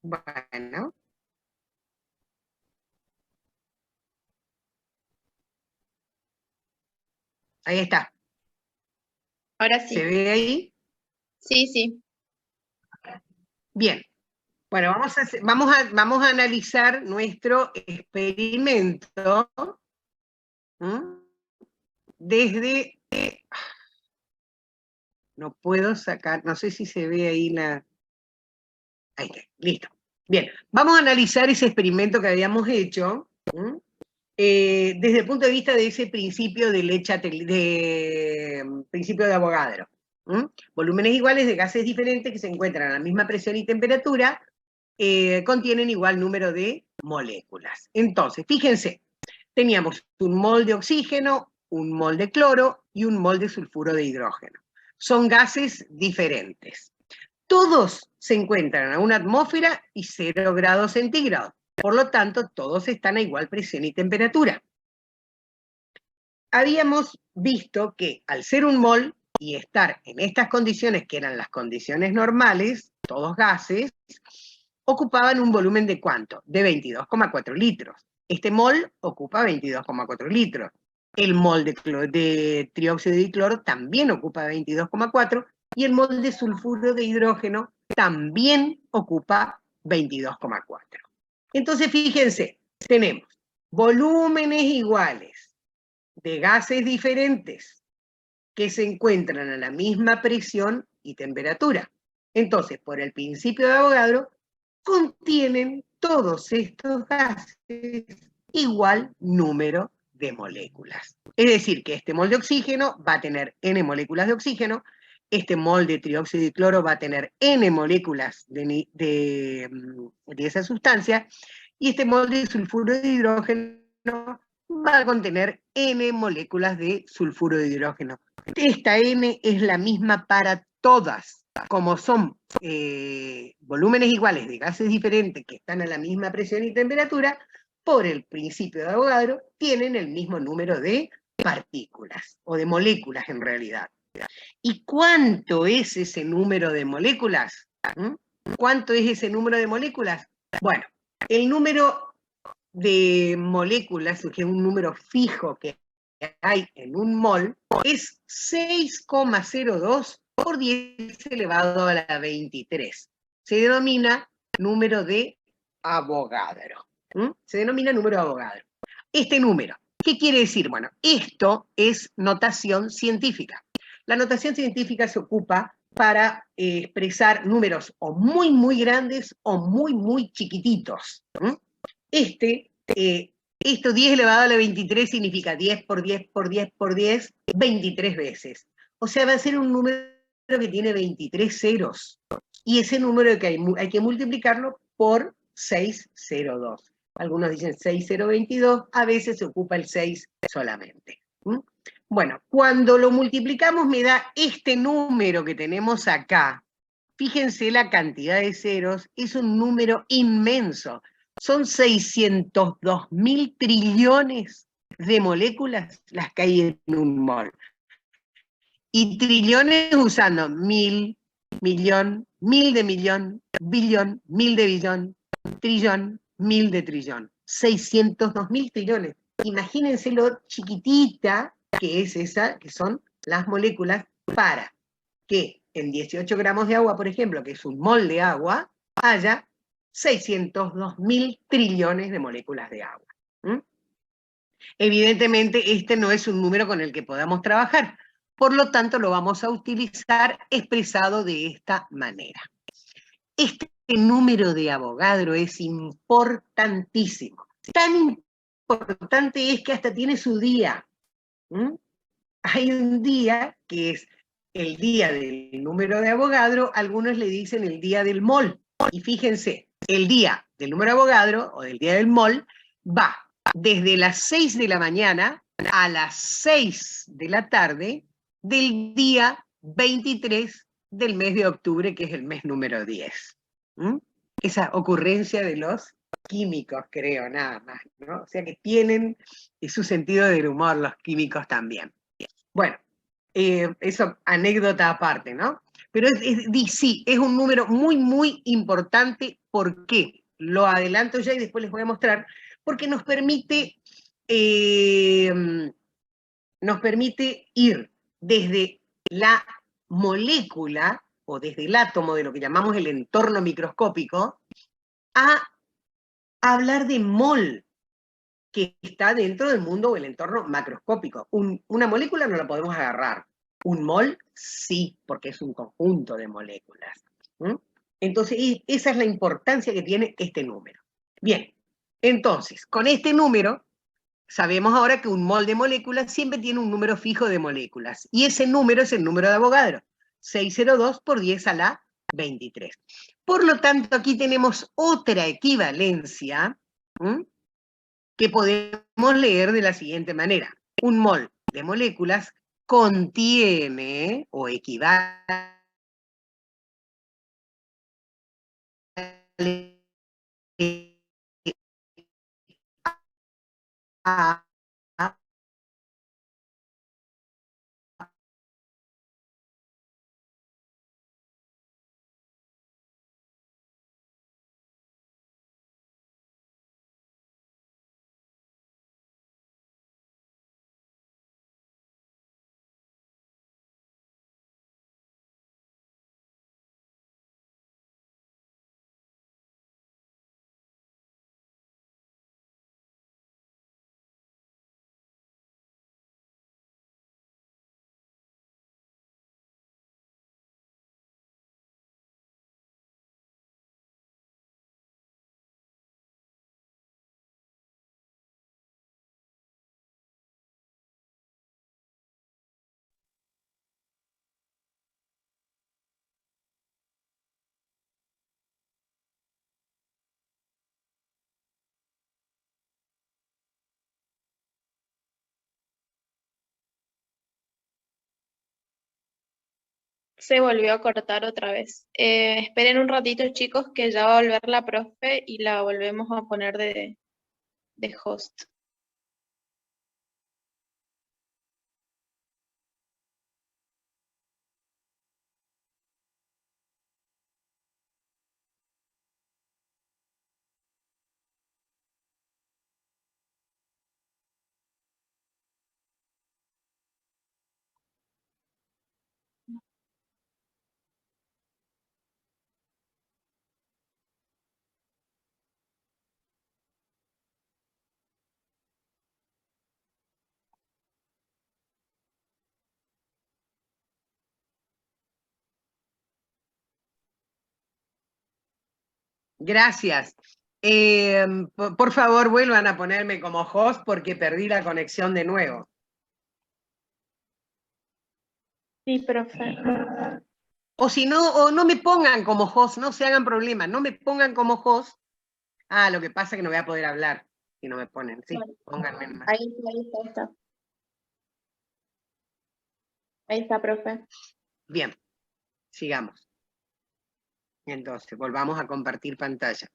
bueno, ahí está, Ahora ¿se sí. ve ahí? Sí, sí. Bien, bueno, vamos a analizar nuestro experimento desde, no puedo sacar, no sé si se ve ahí ahí está, listo. Bien, vamos a analizar ese experimento que habíamos hecho, desde el punto de vista de ese principio principio de Avogadro. Volúmenes iguales de gases diferentes que se encuentran a la misma presión y temperatura, contienen igual número de moléculas. Entonces, fíjense, teníamos un mol de oxígeno, un mol de cloro y un mol de sulfuro de hidrógeno. Son gases diferentes. Todos se encuentran a una atmósfera y 0 grados centígrados. Por lo tanto, todos están a igual presión y temperatura. Habíamos visto que al ser un mol y estar en estas condiciones, que eran las condiciones normales, todos gases, ocupaban un volumen de ¿cuánto? De 22,4 litros. Este mol ocupa 22,4 litros. El mol de trióxido de cloro también ocupa 22,4 y el mol de sulfuro de hidrógeno también ocupa 22,4. Entonces, fíjense, tenemos volúmenes iguales de gases diferentes que se encuentran a la misma presión y temperatura. Entonces, por el principio de Avogadro, contienen todos estos gases igual número de moléculas. Es decir, que este mol de oxígeno va a tener N moléculas de oxígeno, este mol de trióxido de cloro va a tener N moléculas de esa sustancia, y este mol de sulfuro de hidrógeno va a contener N moléculas de sulfuro de hidrógeno. Esta N es la misma para todas, como son volúmenes iguales de gases diferentes que están a la misma presión y temperatura, por el principio de Avogadro, tienen el mismo número de partículas, o de moléculas en realidad. ¿Y cuánto es ese número de moléculas? ¿Cuánto es ese número de moléculas? Bueno, el número de moléculas, que es un número fijo que hay en un mol, es 6,02 por 10 elevado a la 23. Se denomina número de Avogadro. Se denomina número de Avogadro. Este número, ¿qué quiere decir? Bueno, esto es notación científica. La notación científica se ocupa para expresar números o muy grandes o muy chiquititos. Esto 10 elevado a la 23 significa 10 por 10 por 10 por 10, 23 veces. O sea, va a ser un número que tiene 23 ceros. Y ese número hay que multiplicarlo por 602. Algunos dicen 6022, a veces se ocupa el 6 solamente. Bueno, cuando lo multiplicamos me da este número que tenemos acá. Fíjense la cantidad de ceros, es un número inmenso. Son 602.000 trillones de moléculas las que hay en un mol. Y trillones usando mil, millón, mil de millón, billón, mil de billón, trillón, mil de trillón. 602.000 trillones. Imagínense lo chiquitita que es esa, que son las moléculas, para que en 18 gramos de agua, por ejemplo, que es un mol de agua, haya 602.000 trillones de moléculas de agua. Evidentemente, este no es un número con el que podamos trabajar. Por lo tanto, lo vamos a utilizar expresado de esta manera. Este número de Avogadro es importantísimo. Tan importante es que hasta tiene su día. Hay un día que es el día del número de Avogadro, algunos le dicen el día del mol. Y fíjense, el día del número de Avogadro o del día del mol va desde las 6 de la mañana a las 6 de la tarde del día 23 del mes de octubre, que es el mes número 10. Esa ocurrencia de los químicos, creo, nada más, ¿no? O sea que tienen su sentido del humor los químicos también. Bueno, eso, anécdota aparte, ¿no? Pero sí, es un número muy importante. ¿Por qué? Lo adelanto ya y después les voy a mostrar. Porque nos permite ir desde la molécula o desde el átomo de lo que llamamos el entorno microscópico a hablar de mol, que está dentro del mundo o el entorno macroscópico. Una molécula no la podemos agarrar. Un mol sí, porque es un conjunto de moléculas. Entonces, esa es la importancia que tiene este número. Bien, entonces, con este número, sabemos ahora que un mol de moléculas siempre tiene un número fijo de moléculas. Y ese número es el número de Avogadro. 602 por 10 a la 23. Por lo tanto, aquí tenemos otra equivalencia, que podemos leer de la siguiente manera. Un mol de moléculas contiene o equivale a Se volvió a cortar otra vez. Esperen un ratito, chicos, que ya va a volver la profe y la volvemos a poner de host. Gracias. Por favor, vuelvan a ponerme como host porque perdí la conexión de nuevo. Sí, profe. O si no, o no me pongan como host, no se hagan problema, no me pongan como host. Ah, lo que pasa es que no voy a poder hablar si no me ponen. Sí, Vale. pónganme nomás. Ahí está. Ahí está, profe. Bien, sigamos. Entonces, volvamos a compartir pantalla.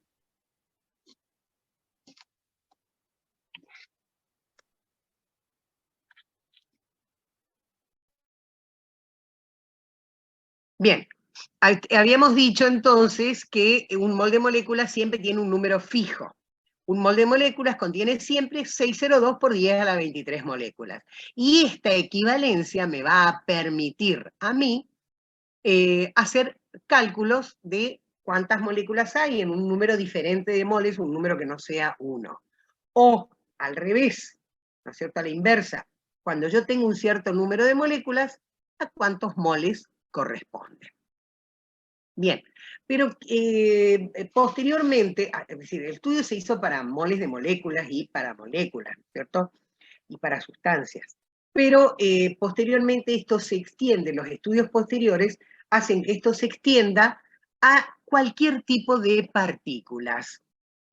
Bien, habíamos dicho entonces que un mol de moléculas siempre tiene un número fijo. Un mol de moléculas contiene siempre 602 por 10 a la 23 moléculas. Y esta equivalencia me va a permitir a mí hacer cálculos de cuántas moléculas hay en un número diferente de moles, un número que no sea 1. O al revés, ¿no es cierto? A la inversa. Cuando yo tengo un cierto número de moléculas, ¿a cuántos moles corresponde? Bien, pero posteriormente, es decir, el estudio se hizo para moles de moléculas y para moléculas, ¿cierto? Y para sustancias. Pero posteriormente esto se extiende, los estudios posteriores hacen que esto se extienda a cualquier tipo de partículas.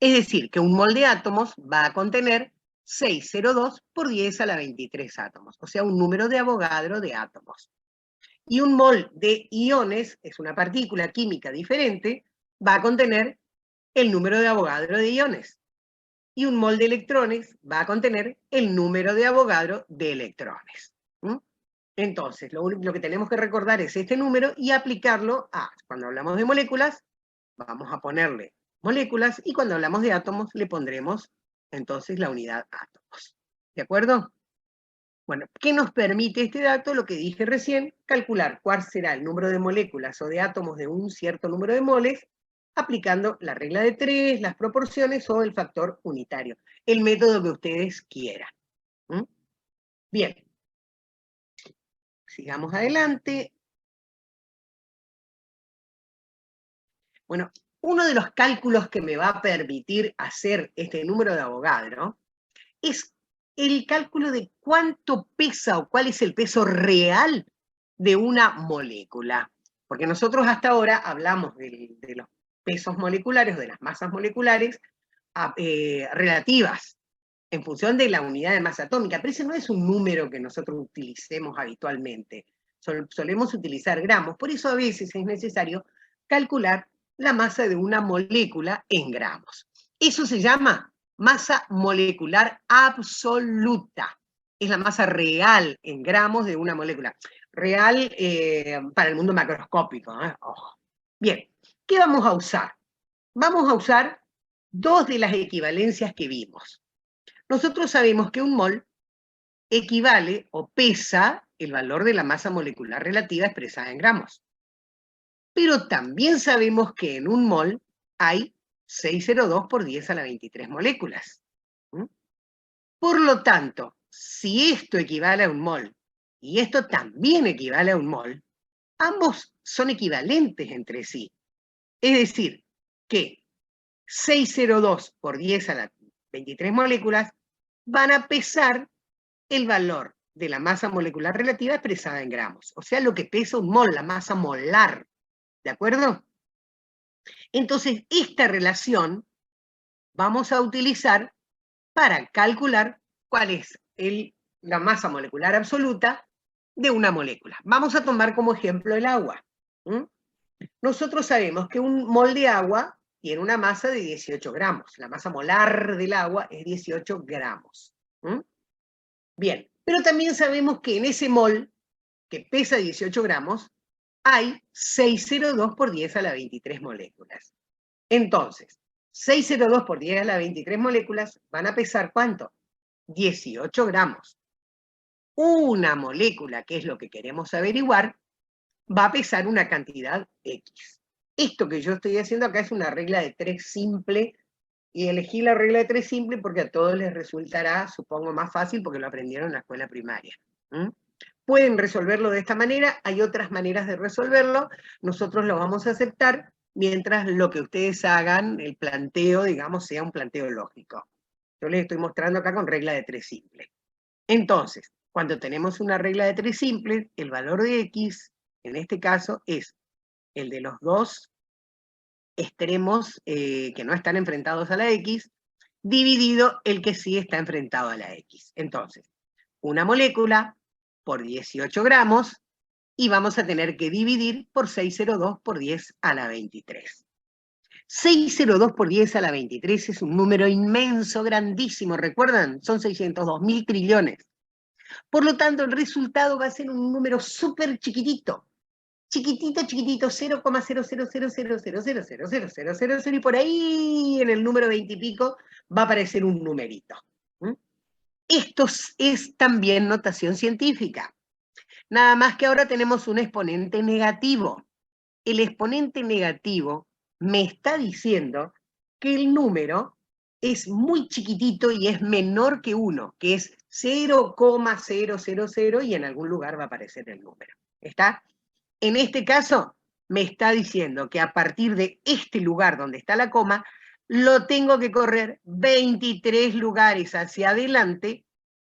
Es decir, que un mol de átomos va a contener 602 por 10 a la 23 átomos, o sea, un número de Avogadro de átomos. Y un mol de iones, es una partícula química diferente, va a contener el número de Avogadro de iones. Y un mol de electrones va a contener el número de Avogadro de electrones. Entonces, lo que tenemos que recordar es este número y aplicarlo a, cuando hablamos de moléculas, vamos a ponerle moléculas, y cuando hablamos de átomos, le pondremos entonces la unidad átomos. ¿De acuerdo? Bueno, ¿qué nos permite este dato? Lo que dije recién, calcular cuál será el número de moléculas o de átomos de un cierto número de moles, aplicando la regla de 3, las proporciones o el factor unitario. El método que ustedes quieran. Bien. Sigamos adelante. Bueno, uno de los cálculos que me va a permitir hacer este número de Avogadro es el cálculo de cuánto pesa o cuál es el peso real de una molécula. Porque nosotros hasta ahora hablamos de los pesos moleculares, de las masas moleculares relativas, en función de la unidad de masa atómica, pero ese no es un número que nosotros utilicemos habitualmente. Solemos utilizar gramos, por eso a veces es necesario calcular la masa de una molécula en gramos. Eso se llama masa molecular absoluta. Es la masa real en gramos de una molécula. Real para el mundo macroscópico. Ojo. Bien, ¿qué vamos a usar? Vamos a usar dos de las equivalencias que vimos. Nosotros sabemos que un mol equivale o pesa el valor de la masa molecular relativa expresada en gramos. Pero también sabemos que en un mol hay 602 por 10 a la 23 moléculas. Por lo tanto, si esto equivale a un mol y esto también equivale a un mol, ambos son equivalentes entre sí. Es decir, que 602 por 10 a la 23 moléculas van a pesar el valor de la masa molecular relativa expresada en gramos. O sea, lo que pesa un mol, la masa molar. ¿De acuerdo? Entonces, esta relación vamos a utilizar para calcular cuál es la masa molecular absoluta de una molécula. Vamos a tomar como ejemplo el agua. Nosotros sabemos que un mol de agua tiene una masa de 18 gramos. La masa molar del agua es 18 gramos. Bien, pero también sabemos que en ese mol, que pesa 18 gramos, hay 602 por 10 a la 23 moléculas. Entonces, 602 por 10 a la 23 moléculas van a pesar ¿cuánto? 18 gramos. Una molécula, que es lo que queremos averiguar, va a pesar una cantidad X. Esto que yo estoy haciendo acá es una regla de 3 simple, y elegí la regla de 3 simple porque a todos les resultará, supongo, más fácil porque lo aprendieron en la escuela primaria. Pueden resolverlo de esta manera, hay otras maneras de resolverlo, nosotros lo vamos a aceptar mientras lo que ustedes hagan, el planteo, digamos, sea un planteo lógico. Yo les estoy mostrando acá con regla de 3 simple. Entonces, cuando tenemos una regla de 3 simples, el valor de X, en este caso, es el de los dos extremos que no están enfrentados a la X, dividido el que sí está enfrentado a la X. Entonces, una molécula por 18 gramos, y vamos a tener que dividir por 602 por 10 a la 23. 602 por 10 a la 23 es un número inmenso, grandísimo, ¿recuerdan? Son 602.000 trillones. Por lo tanto, el resultado va a ser un número súper chiquitito. Chiquitito, chiquitito, 0,00000000000, y por ahí en el número 20 y pico va a aparecer un numerito. Esto es también notación científica. Nada más que ahora tenemos un exponente negativo. El exponente negativo me está diciendo que el número es muy chiquitito y es menor que 1, que es 0,000, y en algún lugar va a aparecer el número. ¿Está? En este caso, me está diciendo que a partir de este lugar donde está la coma, lo tengo que correr 23 lugares hacia adelante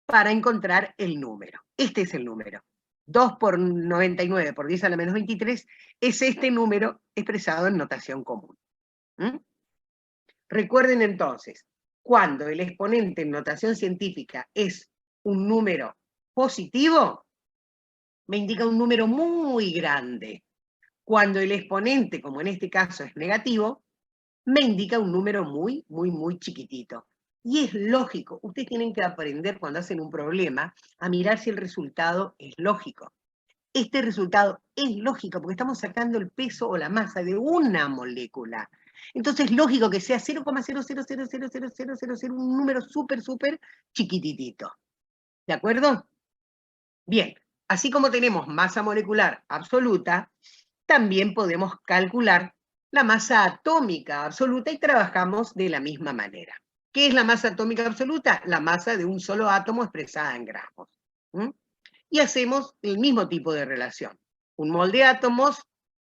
para encontrar el número. Este es el número. 2 por 99 por 10 a la menos 23 es este número expresado en notación común. Recuerden entonces, cuando el exponente en notación científica es un número positivo, me indica un número muy grande. Cuando el exponente, como en este caso, es negativo, me indica un número muy, muy, muy chiquitito. Y es lógico, ustedes tienen que aprender cuando hacen un problema a mirar si el resultado es lógico. Este resultado es lógico porque estamos sacando el peso o la masa de una molécula. Entonces es lógico que sea 0,0000000, un número súper, súper chiquititito. ¿De acuerdo? Bien, así como tenemos masa molecular absoluta, también podemos calcular la masa atómica absoluta y trabajamos de la misma manera. ¿Qué es la masa atómica absoluta? La masa de un solo átomo expresada en gramos. Y hacemos el mismo tipo de relación. Un mol de átomos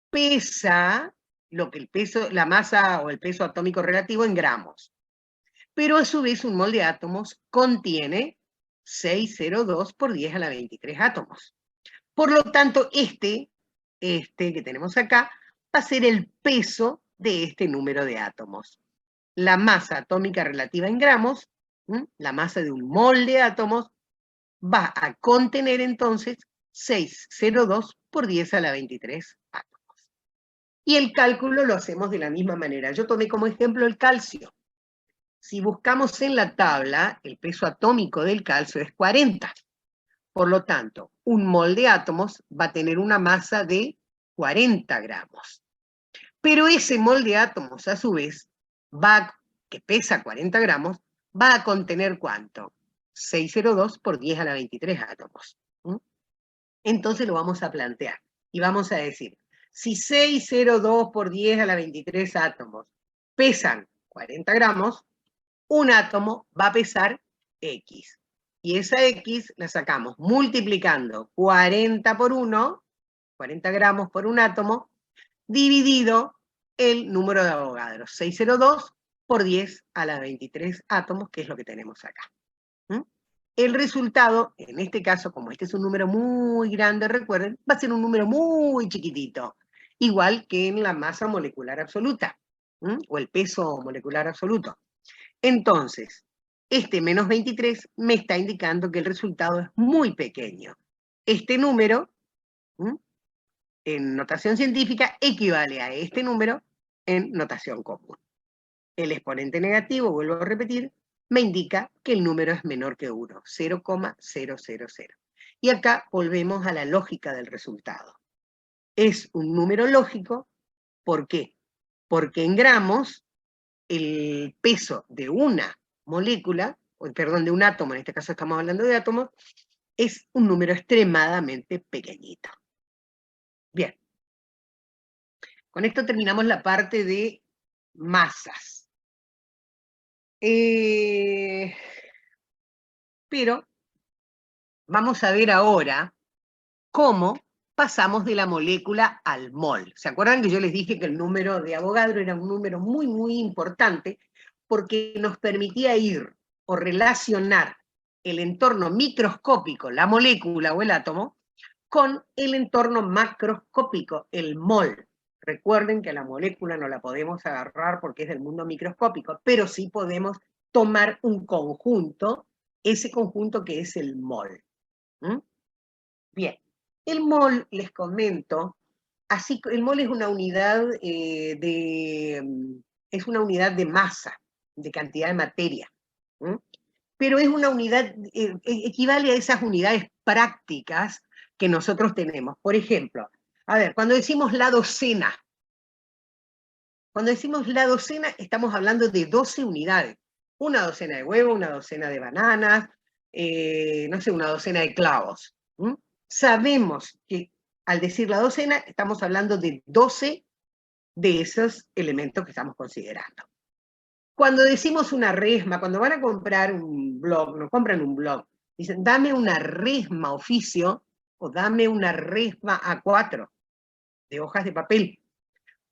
pesa lo que el peso, la masa o el peso atómico relativo en gramos. Pero a su vez un mol de átomos contiene 602 por 10 a la 23 átomos. Por lo tanto, este que tenemos acá va a ser el peso de este número de átomos. La masa atómica relativa en gramos, la masa de un mol de átomos, va a contener entonces 602 por 10 a la 23 átomos. Y el cálculo lo hacemos de la misma manera. Yo tomé como ejemplo el calcio. Si buscamos en la tabla, el peso atómico del calcio es 40. Por lo tanto, un mol de átomos va a tener una masa de 40 gramos. Pero ese mol de átomos, a su vez, que pesa 40 gramos, va a contener ¿cuánto? 602 por 10 a la 23 átomos. Entonces lo vamos a plantear. Y vamos a decir, si 602 por 10 a la 23 átomos pesan 40 gramos, un átomo va a pesar X. Y esa X la sacamos multiplicando 40 por 1, 40 gramos por un átomo, dividido el número de Avogadro, 602 por 10 a la 23 átomos, que es lo que tenemos acá. El resultado, en este caso, como este es un número muy grande, recuerden, va a ser un número muy chiquitito, igual que en la masa molecular absoluta, o el peso molecular absoluto. Entonces, este menos 23 me está indicando que el resultado es muy pequeño. este número, en notación científica, equivale a este número en notación común. El exponente negativo, vuelvo a repetir, me indica que el número es menor que 1, 0,000. Y acá volvemos a la lógica del resultado. Es un número lógico, ¿por qué? Porque en gramos, el peso de una molécula, perdón, de un átomo, en este caso estamos hablando de átomos, es un número extremadamente pequeñito. Bien. Con esto terminamos la parte de masas. Pero vamos a ver ahora cómo pasamos de la molécula al mol. ¿Se acuerdan que yo les dije que el número de Avogadro era un número muy, muy importante porque nos permitía ir o relacionar el entorno microscópico, la molécula o el átomo, con el entorno macroscópico, el mol? Recuerden que la molécula no la podemos agarrar porque es del mundo microscópico, pero sí podemos tomar un conjunto, ese conjunto que es el mol. Bien, el mol, les comento, el mol es una unidad es una unidad de masa, de cantidad de materia. Pero es una unidad, equivale a esas unidades prácticas que nosotros tenemos. Por ejemplo, a ver, cuando decimos la docena estamos hablando de 12 unidades. Una docena de huevos, una docena de bananas, no sé, una docena de clavos. Sabemos que al decir la docena estamos hablando de 12 de esos elementos que estamos considerando. Cuando decimos una resma, cuando van a comprar un blog, nos compran un blog, dicen, dame una resma oficio o dame una resma A4 de hojas de papel.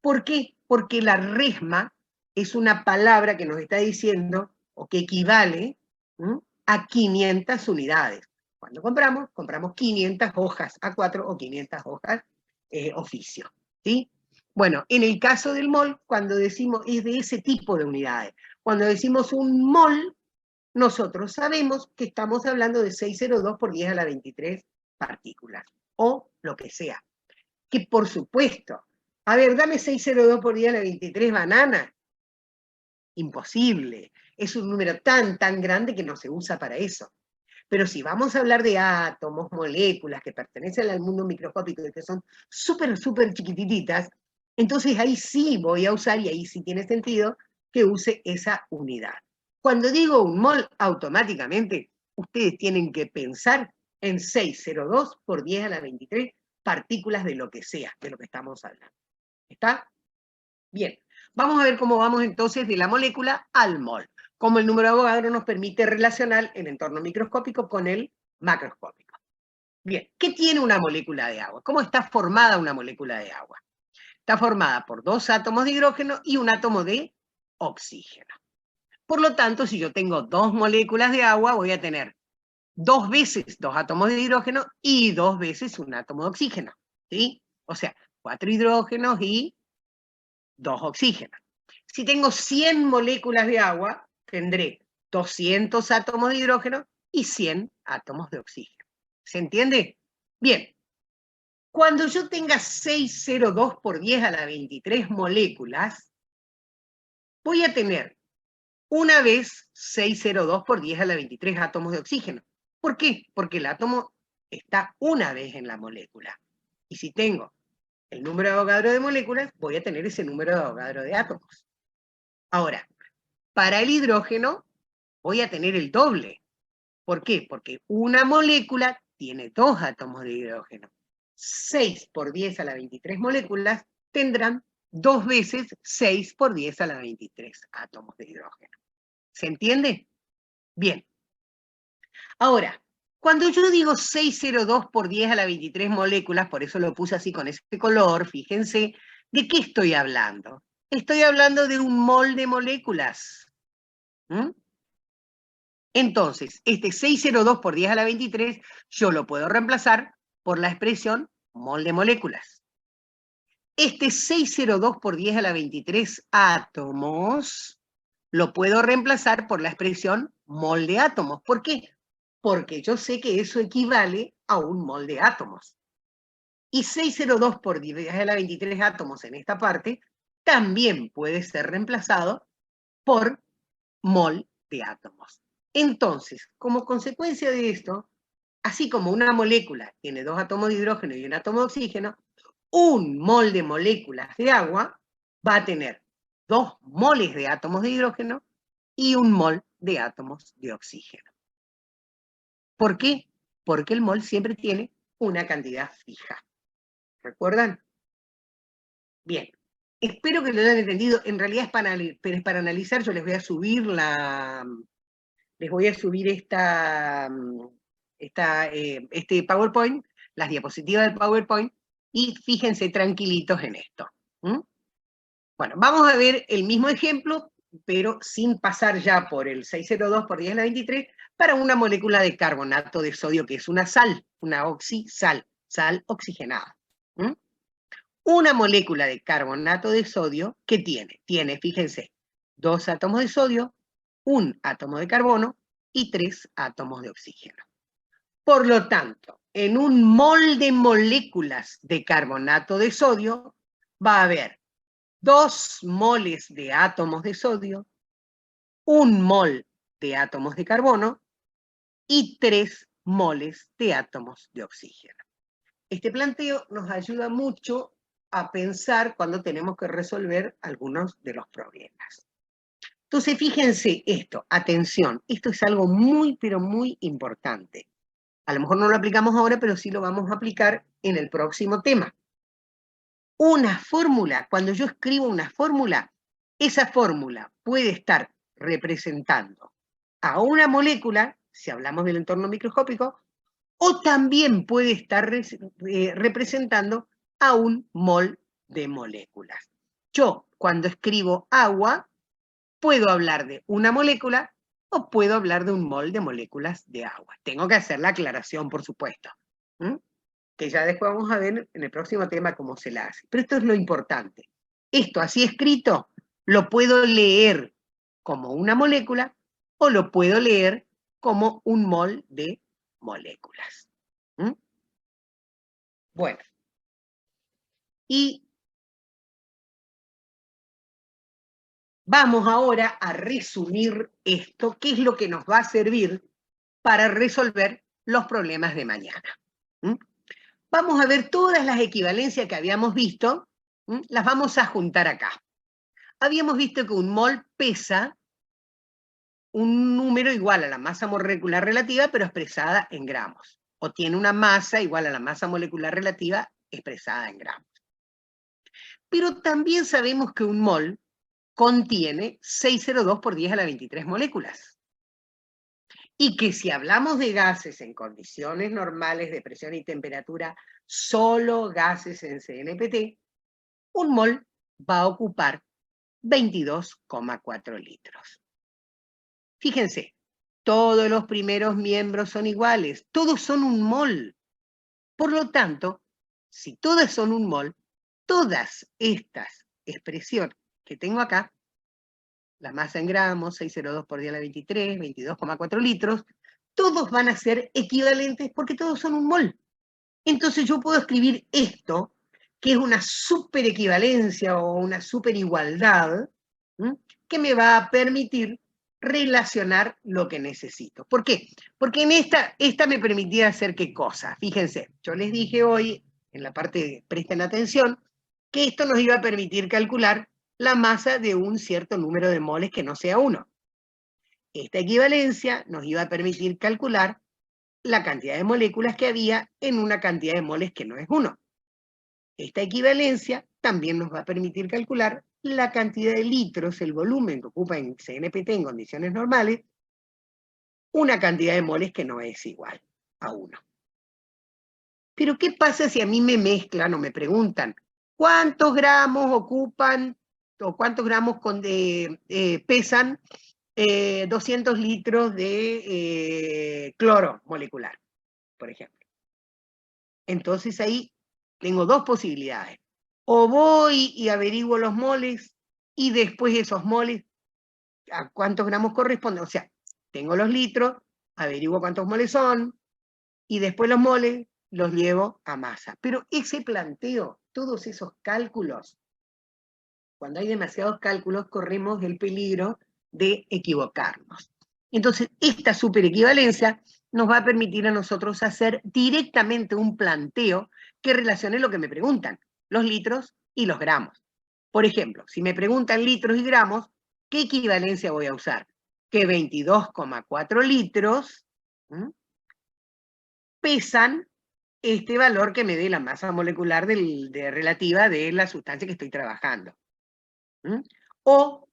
¿Por qué? Porque la resma es una palabra que nos está diciendo, o que equivale a 500 unidades. Cuando compramos 500 hojas A4 o 500 hojas oficio, ¿sí? Bueno, en el caso del mol, cuando decimos, es de ese tipo de unidades. Cuando decimos un mol, nosotros sabemos que estamos hablando de 602 por 10 a la 23 partículas, o lo que sea. Que por supuesto, a ver, dame 602 por 10 a la 23 bananas. Imposible. Es un número tan grande que no se usa para eso. Pero si vamos a hablar de átomos, moléculas que pertenecen al mundo microscópico y que son súper chiquititas, entonces ahí sí voy a usar, y ahí sí tiene sentido, que use esa unidad. Cuando digo un mol, automáticamente ustedes tienen que pensar en 602 por 10 a la 23 partículas de lo que sea, de lo que estamos hablando. ¿Está? Bien. Vamos a ver cómo vamos entonces de la molécula al mol. Cómo el número de Avogadro nos permite relacionar el entorno microscópico con el macroscópico. Bien, ¿qué tiene una molécula de agua? ¿Cómo está formada una molécula de agua? Está formada por 2 átomos de hidrógeno y un átomo de oxígeno. Por lo tanto, si yo tengo 2 moléculas de agua, voy a tener 2 veces 2 átomos de hidrógeno y 2 veces un átomo de oxígeno, ¿sí? O sea, 4 hidrógenos y 2 oxígenos. Si tengo 100 moléculas de agua, tendré 200 átomos de hidrógeno y 100 átomos de oxígeno. ¿Se entiende? Bien. Cuando yo tenga 602 por 10 a la 23 moléculas, voy a tener una vez 602 por 10 a la 23 átomos de oxígeno. ¿Por qué? Porque el átomo está una vez en la molécula. Y si tengo el número de Avogadro de moléculas, voy a tener ese número de Avogadro de átomos. Ahora, para el hidrógeno voy a tener el doble. ¿Por qué? Porque una molécula tiene 2 átomos de hidrógeno. 6 por 10 a la 23 moléculas tendrán 2 veces 6 por 10 a la 23 átomos de hidrógeno. ¿Se entiende? Bien. Ahora, cuando yo digo 602 por 10 a la 23 moléculas, por eso lo puse así con ese color, fíjense, ¿de qué estoy hablando? Estoy hablando de un mol de moléculas. Entonces, este 602 por 10 a la 23, yo lo puedo reemplazar por la expresión mol de moléculas. Este 602 por 10 a la 23 átomos, lo puedo reemplazar por la expresión mol de átomos. ¿Por qué? Porque yo sé que eso equivale a 1 mol de átomos. Y 602 por 10 a la 23 átomos en esta parte también puede ser reemplazado por mol de átomos. Entonces, como consecuencia de esto, así como una molécula tiene 2 átomos de hidrógeno y un átomo de oxígeno, 1 mol de moléculas de agua va a tener 2 moles de átomos de hidrógeno y 1 mol de átomos de oxígeno. ¿Por qué? Porque el mol siempre tiene una cantidad fija. ¿Recuerdan? Bien. Espero que lo hayan entendido. En realidad es para analizar. Yo les voy a subir este PowerPoint, las diapositivas del PowerPoint, y fíjense tranquilitos en esto. Bueno, vamos a ver el mismo ejemplo, pero sin pasar ya por el 602 por 10 a la 23, para una molécula de carbonato de sodio, que es una sal, una oxisal, sal oxigenada. Una molécula de carbonato de sodio, ¿qué tiene? Tiene, fíjense, 2 átomos de sodio, 1 átomo de carbono y 3 átomos de oxígeno. Por lo tanto, en un mol de moléculas de carbonato de sodio va a haber 2 moles de átomos de sodio, 1 mol de átomos de carbono y 3 moles de átomos de oxígeno. Este planteo nos ayuda mucho a pensar cuando tenemos que resolver algunos de los problemas. Entonces, fíjense esto, atención, esto es algo muy, pero muy importante. A lo mejor no lo aplicamos ahora, pero sí lo vamos a aplicar en el próximo tema. Una fórmula, cuando yo escribo una fórmula, esa fórmula puede estar representando a una molécula, si hablamos del entorno microscópico, o también puede estar representando a 1 mol de moléculas. Yo, cuando escribo agua, puedo hablar de una molécula o puedo hablar de 1 mol de moléculas de agua. Tengo que hacer la aclaración, por supuesto, que ya después vamos a ver en el próximo tema cómo se la hace. Pero esto es lo importante. Esto así escrito lo puedo leer como una molécula o lo puedo leer como 1 mol de moléculas. Bueno. Y vamos ahora a resumir esto, qué es lo que nos va a servir para resolver los problemas de mañana. Vamos a ver todas las equivalencias que habíamos visto, las vamos a juntar acá. Habíamos visto que 1 mol pesa un número igual a la masa molecular relativa, pero expresada en gramos. O tiene una masa igual a la masa molecular relativa expresada en gramos. Pero también sabemos que 1 mol contiene 602 por 10 a la 23 moléculas. Y que si hablamos de gases en condiciones normales de presión y temperatura, solo gases en CNPT, 1 mol va a ocupar 22,4 litros. Fíjense, todos los primeros miembros son iguales, todos son 1 mol. Por lo tanto, si todas son 1 mol, todas estas expresiones que tengo acá, la masa en gramos, 602 por 10 a la 23, 22,4 litros, todos van a ser equivalentes porque todos son 1 mol. Entonces yo puedo escribir esto, que es una superequivalencia o una superigualdad, que me va a permitir relacionar lo que necesito. ¿Por qué? Porque en esta me permitía hacer qué cosa. Fíjense, yo les dije hoy, en la parte de presten atención, que esto nos iba a permitir calcular la masa de un cierto número de moles que no sea 1. Esta equivalencia nos iba a permitir calcular la cantidad de moléculas que había en una cantidad de moles que no es 1. Esta equivalencia también nos va a permitir calcular la cantidad de litros, el volumen que ocupa en CNPT en condiciones normales, una cantidad de moles que no es igual a 1. Pero ¿qué pasa si a mí me mezclan o me preguntan cuántos gramos ocupan o cuántos gramos pesan 200 litros de cloro molecular, por ejemplo? Entonces ahí tengo 2 posibilidades. O voy y averiguo los moles y después esos moles a cuántos gramos corresponden. O sea, tengo los litros, averiguo cuántos moles son, y después los moles los llevo a masa. Pero ese planteo, todos esos cálculos, cuando hay demasiados cálculos, corremos el peligro de equivocarnos. Entonces, esta superequivalencia nos va a permitir a nosotros hacer directamente un planteo que relacione lo que me preguntan, los litros y los gramos. Por ejemplo, si me preguntan litros y gramos, ¿qué equivalencia voy a usar? Que 22,4 litros pesan este valor que me dé la masa molecular relativa de la sustancia que estoy trabajando. O,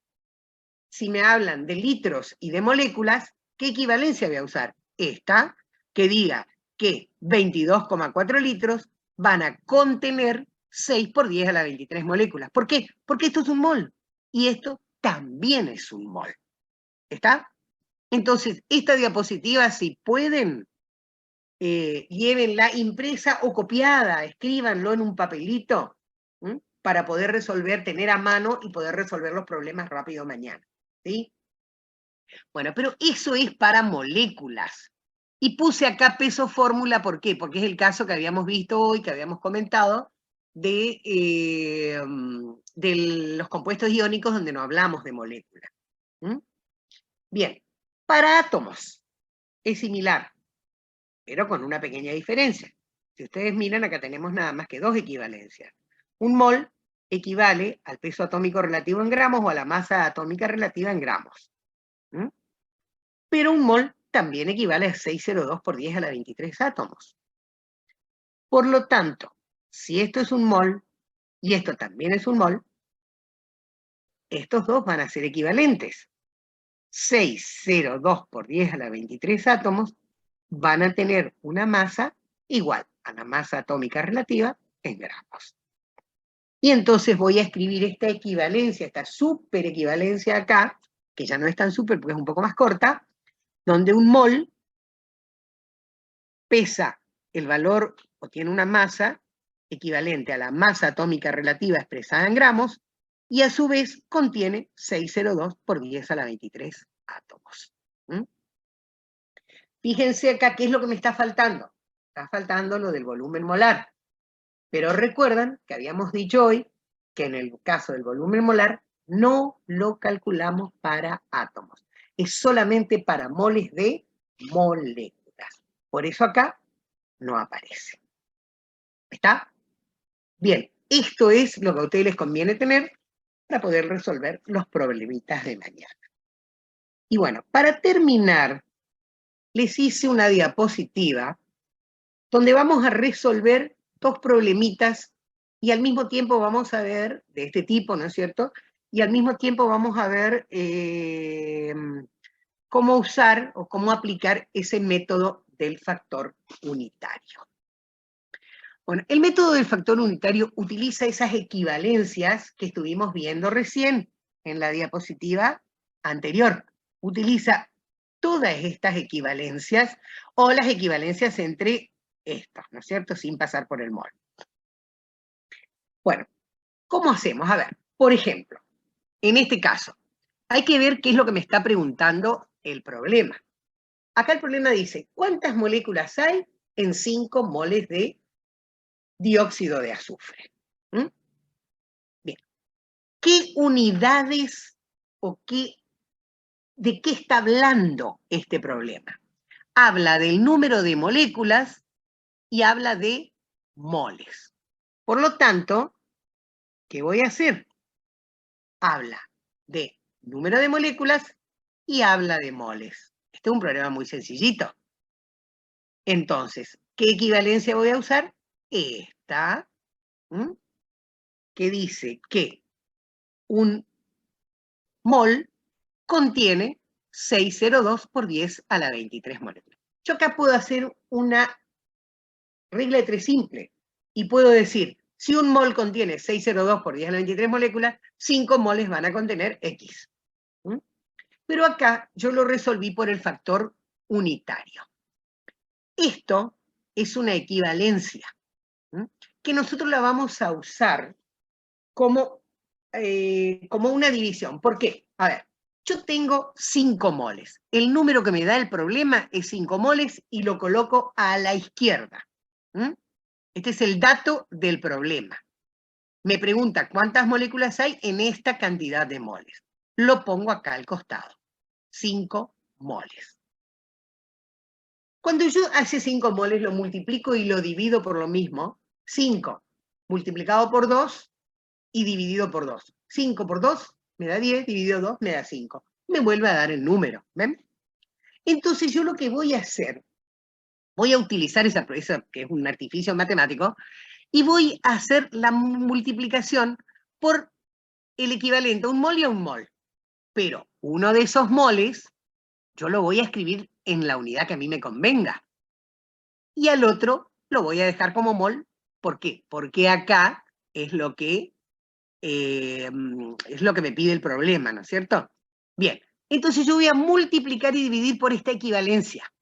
si me hablan de litros y de moléculas, ¿qué equivalencia voy a usar? Esta, que diga que 22,4 litros van a contener 6 por 10 a la 23 moléculas. ¿Por qué? Porque esto es un mol, y esto también es un mol. ¿Está? Entonces, esta diapositiva, si pueden, llévenla impresa o copiada, escríbanlo en un papelito, para poder resolver, tener a mano y poder resolver los problemas rápido mañana, ¿sí? Bueno, pero eso es para moléculas. Y puse acá peso fórmula, ¿por qué? Porque es el caso que habíamos visto hoy, que habíamos comentado, de los compuestos iónicos donde no hablamos de moléculas. Bien, para átomos es similar, pero con una pequeña diferencia. Si ustedes miran, acá tenemos nada más que dos equivalencias. Un mol equivale al peso atómico relativo en gramos o a la masa atómica relativa en gramos. Pero un mol también equivale a 602 por 10 a la 23 átomos. Por lo tanto, si esto es un mol y esto también es un mol, estos dos van a ser equivalentes. 602 por 10 a la 23 átomos van a tener una masa igual a la masa atómica relativa en gramos. Y entonces voy a escribir esta equivalencia, esta superequivalencia acá, que ya no es tan super porque es un poco más corta, donde un mol pesa el valor o tiene una masa equivalente a la masa atómica relativa expresada en gramos, y a su vez contiene 602 por 10 a la 23 átomos. Fíjense acá qué es lo que me está faltando. Está faltando lo del volumen molar. Pero recuerdan que habíamos dicho hoy que en el caso del volumen molar no lo calculamos para átomos. Es solamente para moles de moléculas. Por eso acá no aparece. ¿Está? Bien, esto es lo que a ustedes les conviene tener para poder resolver los problemitas de mañana. Y bueno, para terminar, les hice una diapositiva donde vamos a resolver dos problemitas y al mismo tiempo vamos a ver, de este tipo, ¿no es cierto? Y al mismo tiempo vamos a ver cómo usar o cómo aplicar ese método del factor unitario. Bueno, el método del factor unitario utiliza esas equivalencias que estuvimos viendo recién en la diapositiva anterior. Utiliza todas estas equivalencias o las equivalencias entre estas, ¿no es cierto? Sin pasar por el mol. Bueno, ¿cómo hacemos? A ver, por ejemplo, en este caso, hay que ver qué es lo que me está preguntando el problema. Acá el problema dice, ¿cuántas moléculas hay en 5 moles de dióxido de azufre? Bien, ¿qué unidades o de qué está hablando este problema? Habla del número de moléculas y habla de moles. Por lo tanto, ¿qué voy a hacer? Habla de número de moléculas y habla de moles. Este es un problema muy sencillito. Entonces, ¿qué equivalencia voy a usar? Esta, que dice que un mol contiene 602 por 10 a la 23 moléculas. Yo acá puedo hacer una regla de 3 simple y puedo decir, si un mol contiene 602 por 10 a la 23 moléculas, 5 moles van a contener X. Pero acá yo lo resolví por el factor unitario. Esto es una equivalencia que nosotros la vamos a usar como una división. ¿Por qué? A ver, Yo tengo 5 moles. El número que me da el problema es 5 moles y lo coloco a la izquierda. Este es el dato del problema. Me pregunta cuántas moléculas hay en esta cantidad de moles. Lo pongo acá al costado. 5 moles. Cuando yo hace 5 moles lo multiplico y lo divido por lo mismo, 5 multiplicado por 2 y dividido por 2. 5 por 2 me da 10, dividido 2 me da 5. Me vuelve a dar el número, ¿ven? Entonces yo lo que voy a hacer, voy a utilizar esa que es un artificio matemático, y voy a hacer la multiplicación por el equivalente a un mol y a un mol. Pero uno de esos moles, yo lo voy a escribir en la unidad que a mí me convenga. Y al otro lo voy a dejar como mol. ¿Por qué? Porque acá es lo que me pide el problema, ¿no es cierto? Bien, entonces yo voy a multiplicar y dividir por esta equivalencia,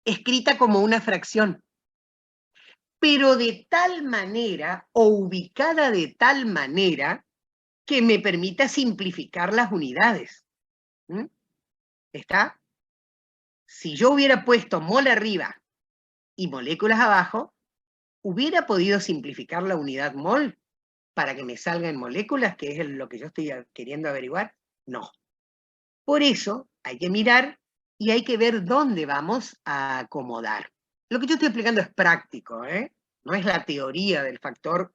escrita como una fracción, pero de tal manera, o ubicada de tal manera, que me permita simplificar las unidades. ¿Está? Si yo hubiera puesto mol arriba y moléculas abajo, ¿hubiera podido simplificar la unidad mol para que me salgan moléculas, que es lo que yo estoy queriendo averiguar? No. Por eso hay que mirar y hay que ver dónde vamos a acomodar. Lo que yo estoy explicando es práctico, no es la teoría del factor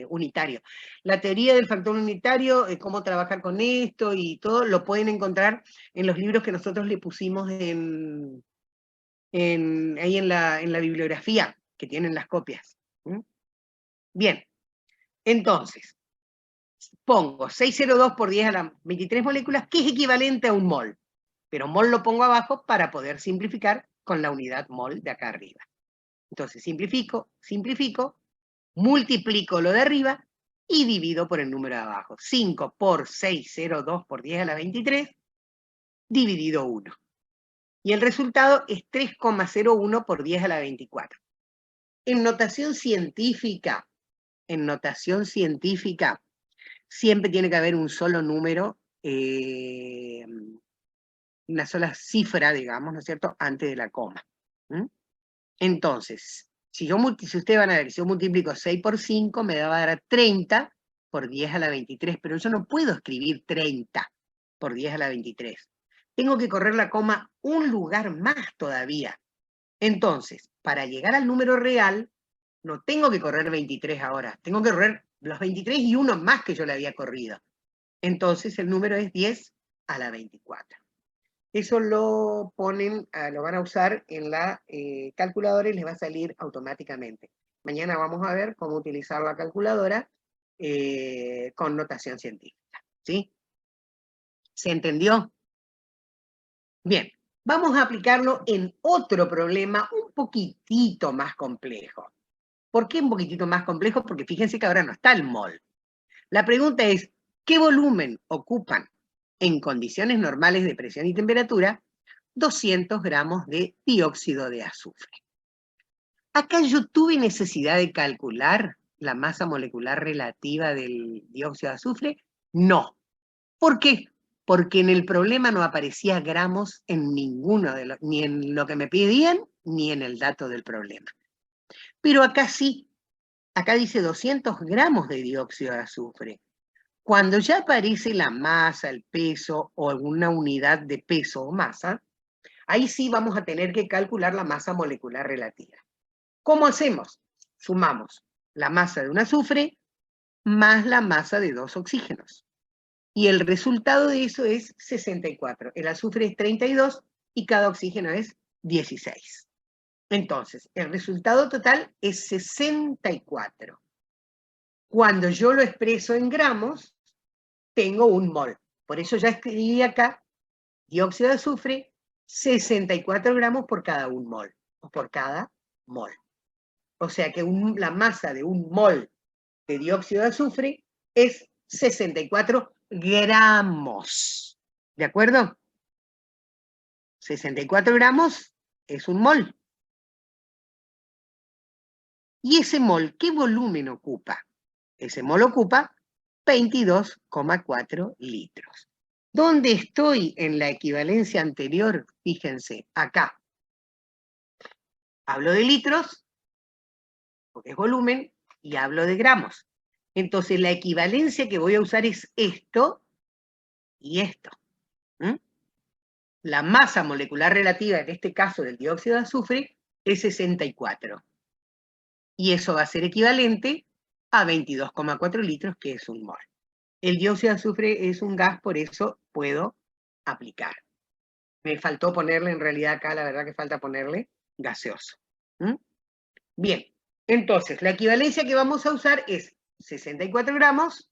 unitario. La teoría del factor unitario, cómo trabajar con esto y todo, lo pueden encontrar en los libros que nosotros le pusimos ahí en la bibliografía, que tienen las copias. Bien, entonces, pongo 602 por 10 a la 23 moléculas, que es equivalente a un mol. Pero mol lo pongo abajo para poder simplificar con la unidad mol de acá arriba. Entonces simplifico, multiplico lo de arriba y divido por el número de abajo. 5 por 602 por 10 a la 23, dividido 1. Y el resultado es 3,01 por 10 a la 24. En notación científica, siempre tiene que haber un solo número, una sola cifra, digamos, ¿no es cierto?, antes de la coma. Entonces, si ustedes van a ver, si yo multiplico 6 por 5, me va a dar 30 por 10 a la 23, pero yo no puedo escribir 30 por 10 a la 23. Tengo que correr la coma un lugar más todavía. Entonces, para llegar al número real, no tengo que correr 23 ahora, tengo que correr los 23 y uno más que yo le había corrido. Entonces, el número es 10 a la 24. Eso lo van a usar en la calculadora y les va a salir automáticamente. Mañana vamos a ver cómo utilizar la calculadora con notación científica. ¿Sí? ¿Se entendió? Bien, vamos a aplicarlo en otro problema un poquitito más complejo. ¿Por qué un poquitito más complejo? Porque fíjense que ahora no está el mol. La pregunta es, ¿qué volumen ocupan en condiciones normales de presión y temperatura 200 gramos de dióxido de azufre? Acá yo tuve necesidad de calcular la masa molecular relativa del dióxido de azufre. No. ¿Por qué? Porque en el problema no aparecía gramos en ninguno de los, ni en lo que me pedían, ni en el dato del problema. Pero acá sí. Acá dice 200 gramos de dióxido de azufre. Cuando ya aparece la masa, el peso o alguna unidad de peso o masa, ahí sí vamos a tener que calcular la masa molecular relativa. ¿Cómo hacemos? Sumamos la masa de un azufre más la masa de 2 oxígenos. Y el resultado de eso es 64. El azufre es 32 y cada oxígeno es 16. Entonces, el resultado total es 64. Cuando yo lo expreso en gramos, tengo un mol. Por eso ya escribí acá, dióxido de azufre, 64 gramos por cada un mol, o por cada mol. O sea que la masa de un mol de dióxido de azufre es 64 gramos. ¿De acuerdo? 64 gramos es un mol. ¿Y ese mol qué volumen ocupa? Ese mol ocupa 22,4 litros. ¿Dónde estoy en la equivalencia anterior? Fíjense, acá. Hablo de litros, porque es volumen, y hablo de gramos. Entonces la equivalencia que voy a usar es esto y esto. La masa molecular relativa, en este caso del dióxido de azufre, es 64. Y eso va a ser equivalente a 22,4 litros, que es un mol. El dióxido de azufre es un gas, por eso puedo aplicar. Me faltó ponerle, en realidad acá la verdad que falta ponerle gaseoso. Bien, entonces la equivalencia que vamos a usar es 64 gramos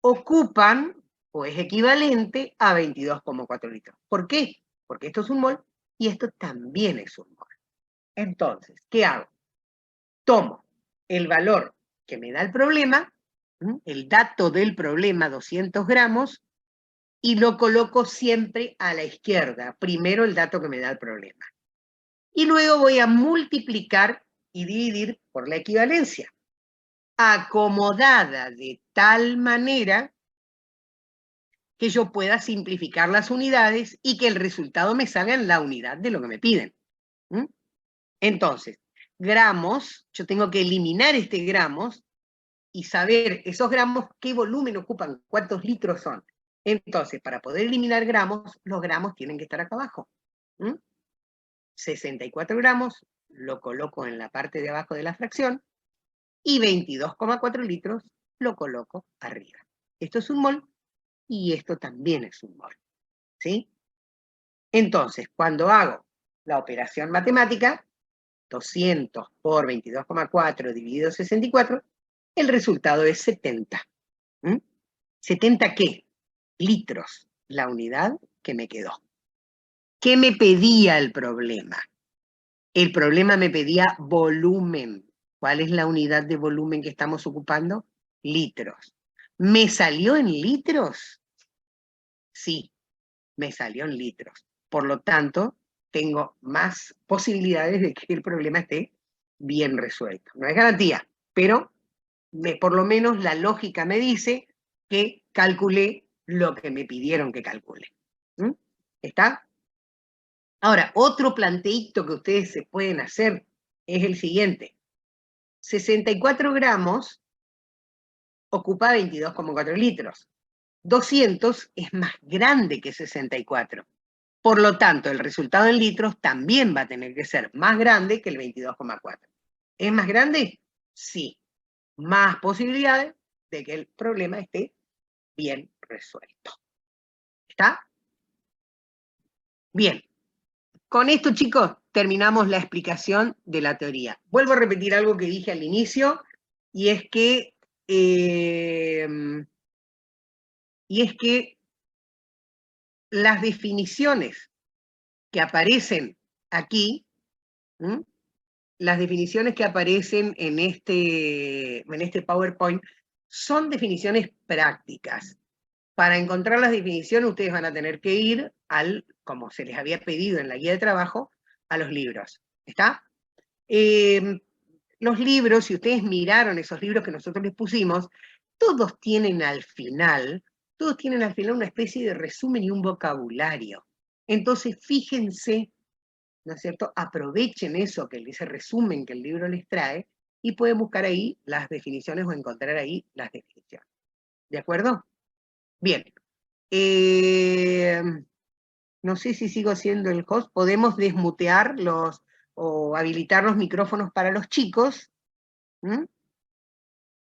ocupan o es equivalente a 22,4 litros. ¿Por qué? Porque esto es un mol y esto también es un mol. Entonces, ¿qué hago? Tomo el valor que me da el problema, el dato del problema, 200 gramos, y lo coloco siempre a la izquierda. Primero el dato que me da el problema. Y luego voy a multiplicar y dividir por la equivalencia, acomodada de tal manera que yo pueda simplificar las unidades y que el resultado me salga en la unidad de lo que me piden. Entonces, gramos, yo tengo que eliminar este gramos y saber esos gramos qué volumen ocupan, cuántos litros son. Entonces, para poder eliminar gramos, los gramos tienen que estar acá abajo. 64 gramos, lo coloco en la parte de abajo de la fracción, y 22,4 litros lo coloco arriba. Esto es un mol, y esto también es un mol. ¿Sí? Entonces, cuando hago la operación matemática, 200 por 22,4 dividido 64, el resultado es 70. ¿70 qué? Litros, la unidad que me quedó. ¿Qué me pedía el problema? El problema me pedía volumen. ¿Cuál es la unidad de volumen que estamos ocupando? Litros. ¿Me salió en litros? Sí, me salió en litros. Por lo tanto, tengo más posibilidades de que el problema esté bien resuelto. No es garantía, pero por lo menos la lógica me dice que calculé lo que me pidieron que calcule. ¿Está? Ahora, otro planteíto que ustedes se pueden hacer es el siguiente. 64 gramos ocupa 22,4 litros. 200 es más grande que 64. Por lo tanto, el resultado en litros también va a tener que ser más grande que el 22,4. ¿Es más grande? Sí. Más posibilidades de que el problema esté bien resuelto. ¿Está? Bien. Con esto, chicos, terminamos la explicación de la teoría. Vuelvo a repetir algo que dije al inicio, y es que las definiciones que aparecen aquí, las definiciones que aparecen en este PowerPoint, son definiciones prácticas. Para encontrar las definiciones, ustedes van a tener que ir como se les había pedido en la guía de trabajo, a los libros. ¿Está? Los libros, si ustedes miraron esos libros que nosotros les pusimos, todos tienen al final una especie de resumen y un vocabulario. Entonces, fíjense, ¿no es cierto? Aprovechen eso, ese resumen que el libro les trae, y pueden buscar ahí las definiciones o encontrar ahí las definiciones. ¿De acuerdo? Bien. No sé si sigo siendo el host. Podemos desmutear o habilitar los micrófonos para los chicos.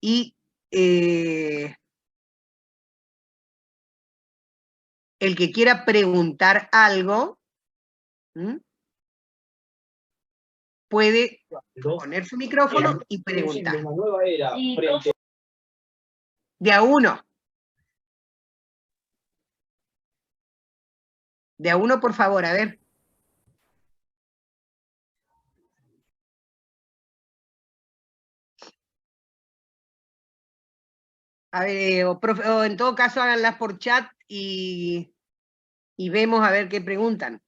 Y el que quiera preguntar algo, puede poner su micrófono y preguntar. De a uno. De a uno, por favor, a ver. A ver, o en todo caso háganlas por chat y vemos a ver qué preguntan.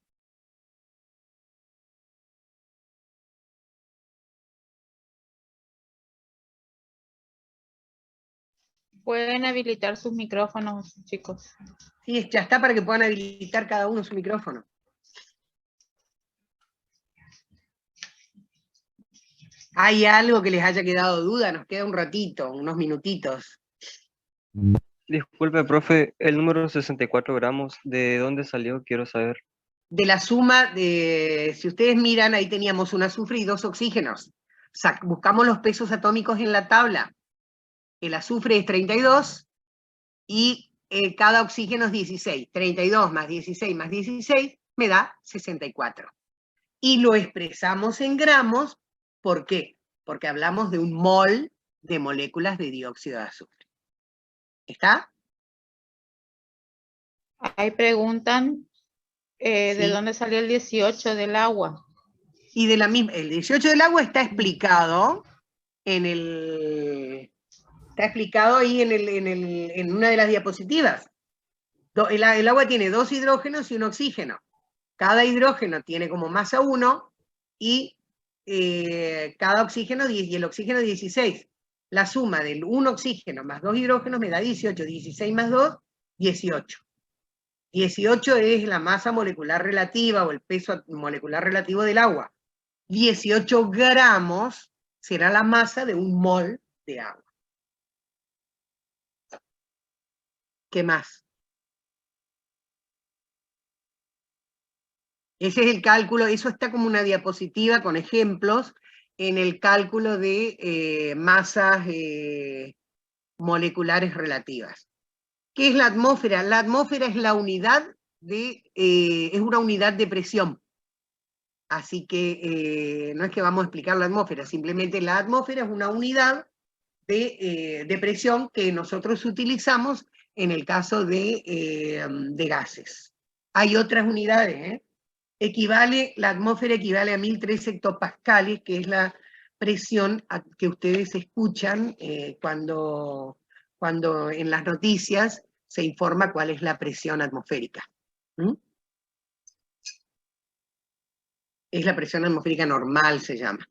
Pueden habilitar sus micrófonos, chicos. Sí, ya está para que puedan habilitar cada uno su micrófono. ¿Hay algo que les haya quedado duda? Nos queda un ratito, unos minutitos. Disculpe, profe, el número 64 gramos, ¿de dónde salió? Quiero saber. De la suma de, si ustedes miran, ahí teníamos un azufre y 2 oxígenos. Buscamos los pesos atómicos en la tabla. El azufre es 32 y cada oxígeno es 16. 32 más 16 más 16 me da 64. Y lo expresamos en gramos, ¿por qué? Porque hablamos de un mol de moléculas de dióxido de azufre. ¿Está? Ahí preguntan de Sí. dónde salió el 18 del agua. Y de la misma, el 18 del agua está explicado en el... Está explicado ahí en una de las diapositivas. El agua tiene 2 hidrógenos y un oxígeno. Cada hidrógeno tiene como masa 1 y cada oxígeno, y el oxígeno 16. La suma del 1 oxígeno más 2 hidrógenos me da 18. 16 más 2, 18. 18 es la masa molecular relativa o el peso molecular relativo del agua. 18 gramos será la masa de un mol de agua. ¿Qué más? Ese es el cálculo, eso está como una diapositiva con ejemplos en el cálculo de masas moleculares relativas. ¿Qué es la atmósfera? La atmósfera es la unidad es una unidad de presión. Así que no es que vamos a explicar la atmósfera, simplemente la atmósfera es una unidad de presión que nosotros utilizamos en el caso de gases. Hay otras unidades, la atmósfera equivale a 1003 hectopascales, que es la presión que ustedes escuchan cuando en las noticias se informa cuál es la presión atmosférica. ¿Mm? Es la presión atmosférica normal, se llama.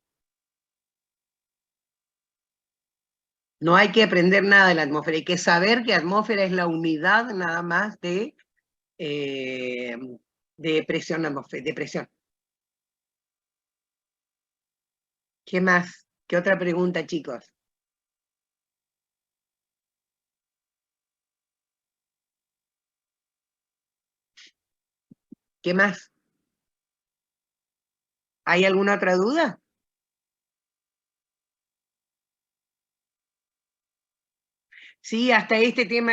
No hay que aprender nada de la atmósfera, hay que saber que atmósfera es la unidad nada más de presión atmosférica. ¿Qué más? ¿Qué otra pregunta, chicos? ¿Qué más? ¿Hay alguna otra duda? Sí, hasta este tema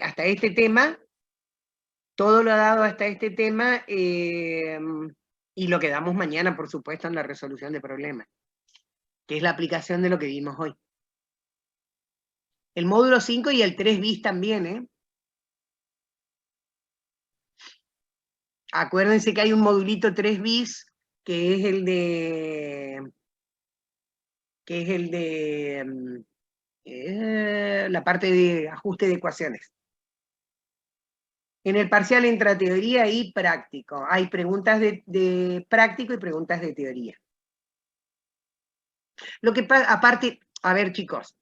hasta este tema, todo lo ha dado hasta este tema, y lo que damos mañana, por supuesto, en la resolución de problemas, que es la aplicación de lo que vimos hoy. El módulo 5 y el 3 bis también, ¿eh? Acuérdense que hay un modulito 3 bis, que es el de la parte de ajuste de ecuaciones. En el parcial entra teoría y práctico. Hay preguntas de práctico y preguntas de teoría. Lo que aparte, a ver chicos,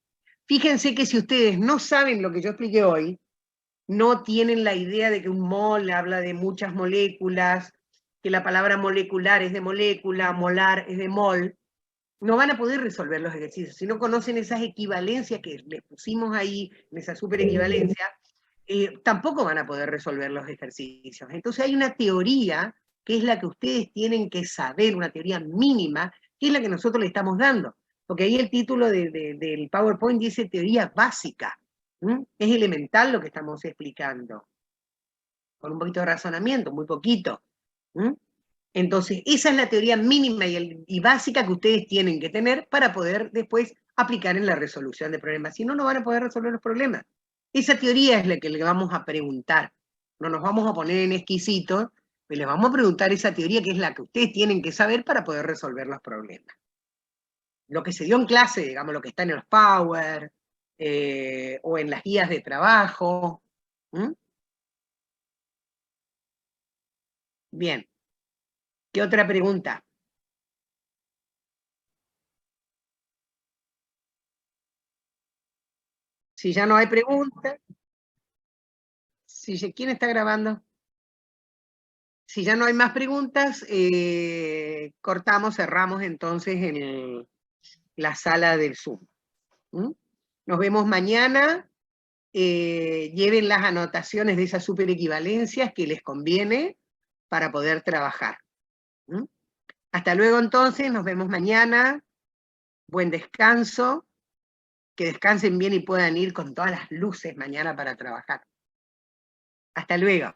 fíjense que si ustedes no saben lo que yo expliqué hoy, no tienen la idea de que un mol habla de muchas moléculas, que la palabra molecular es de molécula, molar es de mol, no van a poder resolver los ejercicios. Si no conocen esas equivalencias que les pusimos ahí, en esa super equivalencia, tampoco van a poder resolver los ejercicios. Entonces hay una teoría que es la que ustedes tienen que saber, una teoría mínima, que es la que nosotros le estamos dando. Porque ahí el título del PowerPoint dice teoría básica. Es elemental lo que estamos explicando. Con un poquito de razonamiento, muy poquito. Entonces, esa es la teoría mínima y básica que ustedes tienen que tener para poder después aplicar en la resolución de problemas. Si no, no van a poder resolver los problemas. Esa teoría es la que le vamos a preguntar. No nos vamos a poner en exquisitos, pero les vamos a preguntar esa teoría que es la que ustedes tienen que saber para poder resolver los problemas. Lo que se dio en clase, digamos, lo que está en los Power, o en las guías de trabajo. Bien. ¿Qué otra pregunta? Si ya no hay preguntas, ¿quién está grabando? Si ya no hay más preguntas, cortamos, cerramos entonces la sala del Zoom. ¿Mm? Nos vemos mañana. Lleven las anotaciones de esas superequivalencias que les conviene para poder trabajar. ¿Mm? Hasta luego entonces, nos vemos mañana. Buen descanso. Que descansen bien y puedan ir con todas las luces mañana para trabajar. Hasta luego.